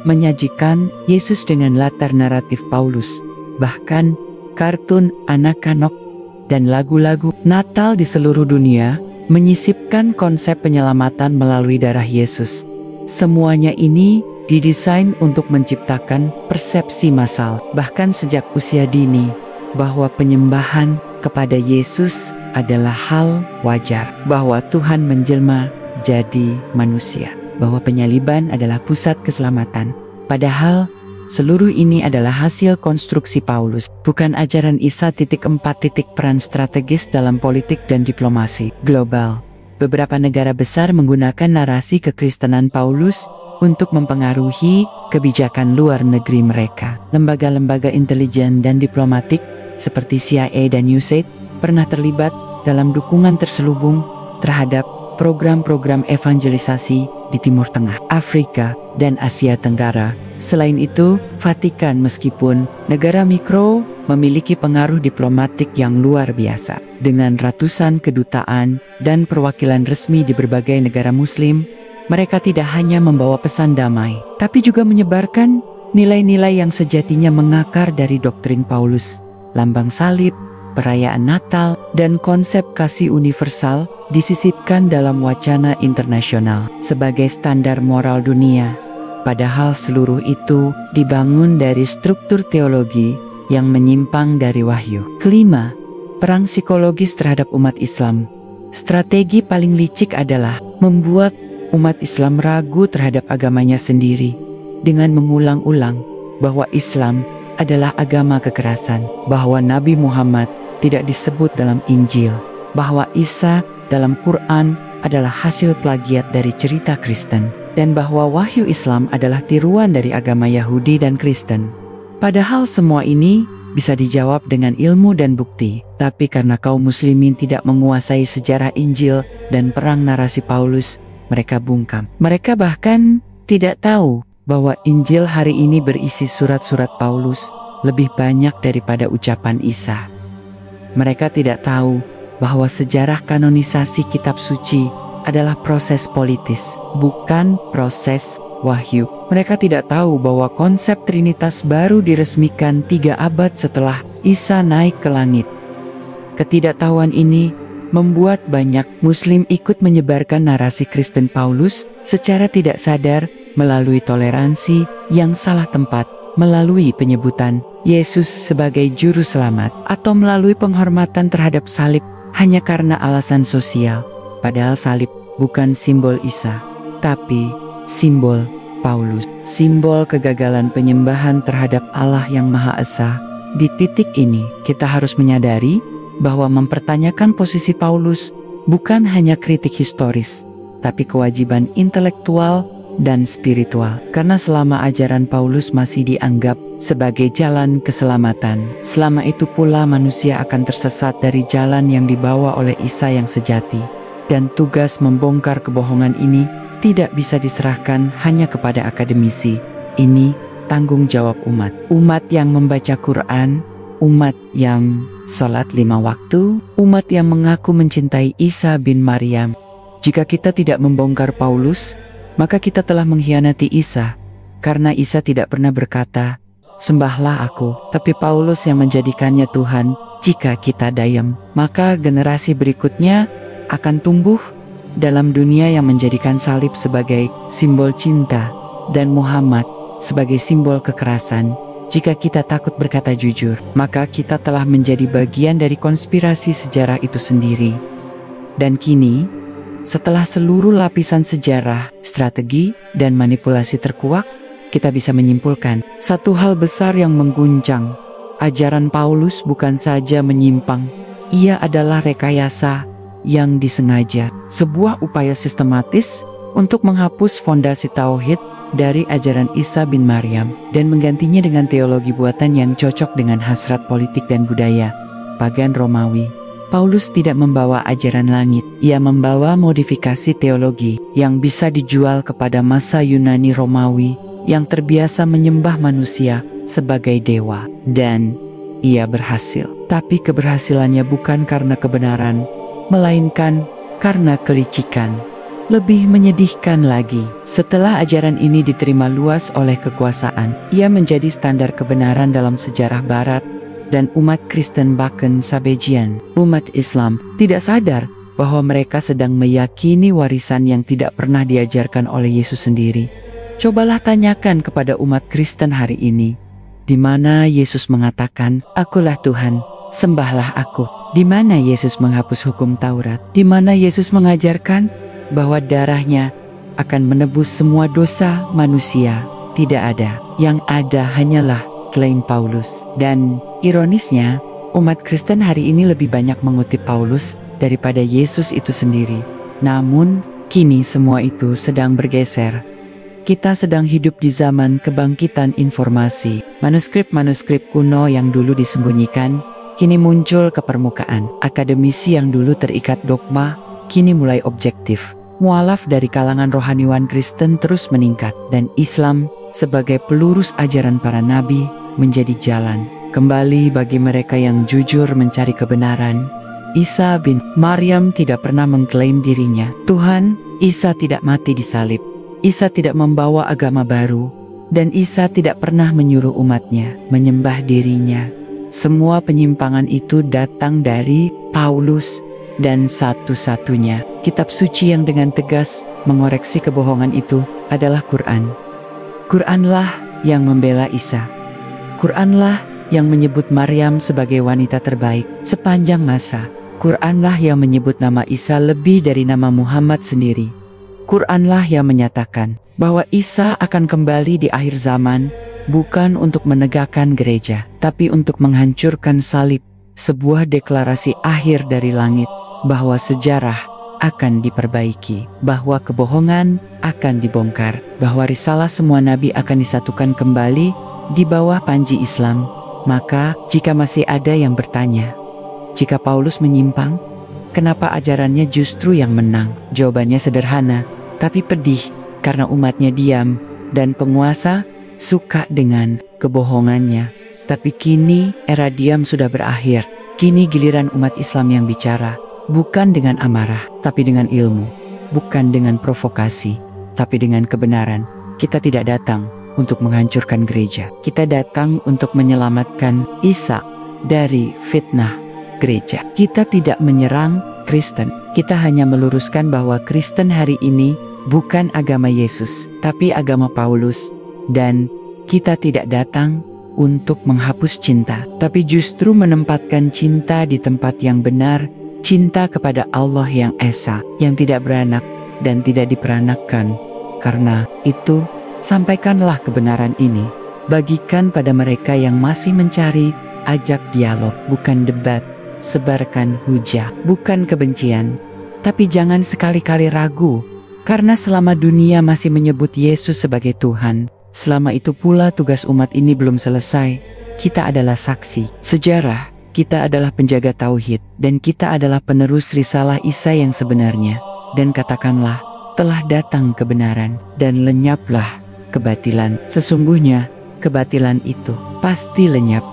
menyajikan Yesus dengan latar naratif Paulus. Bahkan kartun anak-anak dan lagu-lagu Natal di seluruh dunia menyisipkan konsep penyelamatan melalui darah Yesus. Semuanya ini didesain untuk menciptakan persepsi massal, bahkan sejak usia dini, bahwa penyembahan kepada Yesus adalah hal wajar, bahwa Tuhan menjelma jadi manusia, bahwa penyaliban adalah pusat keselamatan. Padahal seluruh ini adalah hasil konstruksi Paulus, bukan ajaran Isa. 4. Peran strategis dalam politik dan diplomasi global. Beberapa negara besar menggunakan narasi kekristenan Paulus untuk mempengaruhi kebijakan luar negeri mereka. Lembaga-lembaga intelijen dan diplomatik seperti CIA dan USAID pernah terlibat dalam dukungan terselubung terhadap program-program evangelisasi di Timur Tengah, Afrika, dan Asia Tenggara. Selain itu, Vatikan meskipun negara mikro memiliki pengaruh diplomatik yang luar biasa. Dengan ratusan kedutaan dan perwakilan resmi di berbagai negara muslim, mereka tidak hanya membawa pesan damai, tapi juga menyebarkan nilai-nilai yang sejatinya mengakar dari doktrin Paulus. Lambang salib, perayaan Natal, dan konsep kasih universal disisipkan dalam wacana internasional sebagai standar moral dunia. Padahal seluruh itu dibangun dari struktur teologi yang menyimpang dari wahyu. Kelima, perang psikologis terhadap umat Islam. Strategi paling licik adalah membuat umat Islam ragu terhadap agamanya sendiri dengan mengulang-ulang bahwa Islam adalah agama kekerasan, bahwa Nabi Muhammad tidak disebut dalam Injil, bahwa Isa dalam Quran adalah hasil plagiat dari cerita Kristen, dan bahwa wahyu Islam adalah tiruan dari agama Yahudi dan Kristen. Padahal semua ini bisa dijawab dengan ilmu dan bukti, tapi karena kaum muslimin tidak menguasai sejarah Injil dan perang narasi Paulus, mereka bungkam. Mereka bahkan tidak tahu bahwa Injil hari ini berisi surat-surat Paulus lebih banyak daripada ucapan Isa. Mereka tidak tahu bahwa sejarah kanonisasi kitab suci adalah proses politis, bukan proses wahyu. Mereka tidak tahu bahwa konsep Trinitas baru diresmikan 3 abad setelah Isa naik ke langit. Ketidaktahuan ini membuat banyak Muslim ikut menyebarkan narasi Kristen Paulus secara tidak sadar melalui toleransi yang salah tempat, melalui penyebutan Yesus sebagai juru selamat, atau melalui penghormatan terhadap salib hanya karena alasan sosial. Padahal salib bukan simbol Isa, tapi simbol Paulus, simbol kegagalan penyembahan terhadap Allah yang Maha Esa. Di titik ini, kita harus menyadari bahwa mempertanyakan posisi Paulus bukan hanya kritik historis, tapi kewajiban intelektual dan spiritual. Karena selama ajaran Paulus masih dianggap sebagai jalan keselamatan, selama itu pula manusia akan tersesat dari jalan yang dibawa oleh Isa yang sejati. Dan tugas membongkar kebohongan ini tidak bisa diserahkan hanya kepada akademisi. Ini tanggung jawab umat. Umat yang membaca Quran, umat yang sholat 5 waktu, umat yang mengaku mencintai Isa bin Maryam. Jika kita tidak membongkar Paulus, maka kita telah mengkhianati Isa. Karena Isa tidak pernah berkata, "Sembahlah aku," tapi Paulus yang menjadikannya Tuhan. Jika kita diam, maka generasi berikutnya akan tumbuh dalam dunia yang menjadikan salib sebagai simbol cinta dan Muhammad sebagai simbol kekerasan. Jika kita takut berkata jujur, maka kita telah menjadi bagian dari konspirasi sejarah itu sendiri. Dan kini, setelah seluruh lapisan sejarah, strategi, dan manipulasi terkuak, kita bisa menyimpulkan satu hal besar yang mengguncang. Ajaran Paulus bukan saja menyimpang, ia adalah rekayasa yang disengaja, sebuah upaya sistematis untuk menghapus fondasi tauhid dari ajaran Isa bin Maryam dan menggantinya dengan teologi buatan yang cocok dengan hasrat politik dan budaya pagan Romawi. Paulus tidak membawa ajaran langit, ia membawa modifikasi teologi yang bisa dijual kepada masa Yunani Romawi yang terbiasa menyembah manusia sebagai dewa. Dan ia berhasil, tapi keberhasilannya bukan karena kebenaran, melainkan karena kelicikan. Lebih menyedihkan lagi, setelah ajaran ini diterima luas oleh kekuasaan, ia menjadi standar kebenaran dalam sejarah Barat, dan umat Kristen bahkan Sabejian, umat Islam, tidak sadar bahwa mereka sedang meyakini warisan yang tidak pernah diajarkan oleh Yesus sendiri. Cobalah tanyakan kepada umat Kristen hari ini, di mana Yesus mengatakan, "Akulah Tuhan, sembahlah aku." Di mana Yesus menghapus hukum Taurat? Di mana Yesus mengajarkan bahwa darahnya akan menebus semua dosa manusia? Tidak ada. Yang ada hanyalah klaim Paulus. Dan ironisnya, umat Kristen hari ini lebih banyak mengutip Paulus daripada Yesus itu sendiri. Namun, kini semua itu sedang bergeser. Kita sedang hidup di zaman kebangkitan informasi. Manuskrip-manuskrip kuno yang dulu disembunyikan, kini muncul ke permukaan. Akademisi yang dulu terikat dogma, kini mulai objektif. Mualaf dari kalangan rohaniwan Kristen terus meningkat. Dan Islam sebagai pelurus ajaran para nabi menjadi jalan kembali bagi mereka yang jujur mencari kebenaran. Isa bin Maryam tidak pernah mengklaim dirinya Tuhan. Isa tidak mati di salib. Isa tidak membawa agama baru, dan Isa tidak pernah menyuruh umatnya menyembah dirinya. Semua penyimpangan itu datang dari Paulus, dan satu-satunya kitab suci yang dengan tegas mengoreksi kebohongan itu adalah Quran. Quranlah yang membela Isa. Quranlah yang menyebut Maryam sebagai wanita terbaik sepanjang masa. Quranlah yang menyebut nama Isa lebih dari nama Muhammad sendiri. Quranlah yang menyatakan bahwa Isa akan kembali di akhir zaman, bukan untuk menegakkan gereja, tapi untuk menghancurkan salib, sebuah deklarasi akhir dari langit, bahwa sejarah akan diperbaiki, bahwa kebohongan akan dibongkar, bahwa risalah semua nabi akan disatukan kembali di bawah panji Islam. Maka, jika masih ada yang bertanya, jika Paulus menyimpang, kenapa ajarannya justru yang menang? Jawabannya sederhana, tapi pedih, karena umatnya diam, dan penguasa suka dengan kebohongannya. Tapi kini, era diam sudah berakhir. Kini giliran umat Islam yang bicara, bukan dengan amarah, tapi dengan ilmu. Bukan dengan provokasi, tapi dengan kebenaran. Kita tidak datang untuk menghancurkan gereja. Kita datang untuk menyelamatkan Isa dari fitnah gereja. Kita tidak menyerang Kristen. Kita hanya meluruskan bahwa Kristen hari ini bukan agama Yesus, tapi agama Paulus. Dan kita tidak datang untuk menghapus cinta, tapi justru menempatkan cinta di tempat yang benar, cinta kepada Allah yang Esa, yang tidak beranak dan tidak diperanakkan. Karena itu, sampaikanlah kebenaran ini, bagikan pada mereka yang masih mencari, ajak dialog, bukan debat, sebarkan hujah, bukan kebencian. Tapi jangan sekali-kali ragu, karena selama dunia masih menyebut Yesus sebagai Tuhan, selama itu pula tugas umat ini belum selesai. Kita adalah saksi sejarah, kita adalah penjaga tauhid, dan kita adalah penerus risalah Isa yang sebenarnya. Dan katakanlah, telah datang kebenaran, dan lenyaplah kebatilan. Sesungguhnya, kebatilan itu pasti lenyap.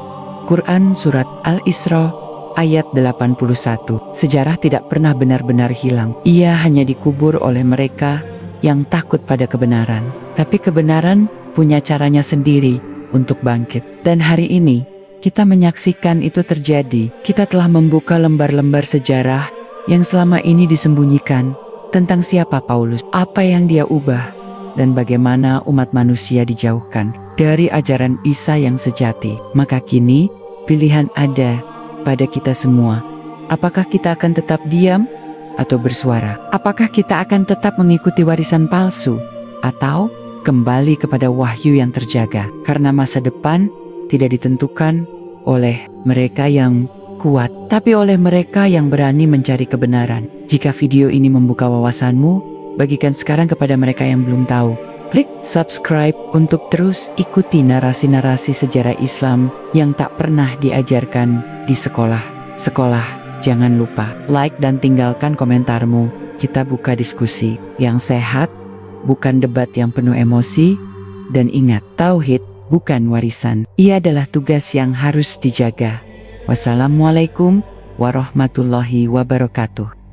Quran Surat Al-Isra ayat 81. Sejarah tidak pernah benar-benar hilang. Ia hanya dikubur oleh mereka yang takut pada kebenaran. Tapi kebenaran punya caranya sendiri untuk bangkit. Dan hari ini, kita menyaksikan itu terjadi. Kita telah membuka lembar-lembar sejarah yang selama ini disembunyikan tentang siapa Paulus, apa yang dia ubah, dan bagaimana umat manusia dijauhkan dari ajaran Isa yang sejati. Maka kini, pilihan ada pada kita semua. Apakah kita akan tetap diam atau bersuara? Apakah kita akan tetap mengikuti warisan palsu atau kembali kepada wahyu yang terjaga? Karena masa depan tidak ditentukan oleh mereka yang kuat, tapi oleh mereka yang berani mencari kebenaran. Jika video ini membuka wawasanmu, bagikan sekarang kepada mereka yang belum tahu. Klik subscribe untuk terus ikuti narasi-narasi sejarah Islam yang tak pernah diajarkan di sekolah. Jangan lupa like dan tinggalkan komentarmu. Kita buka diskusi yang sehat, bukan debat yang penuh emosi. Dan ingat, tauhid bukan warisan. Ia adalah tugas yang harus dijaga. Wassalamualaikum warahmatullahi wabarakatuh.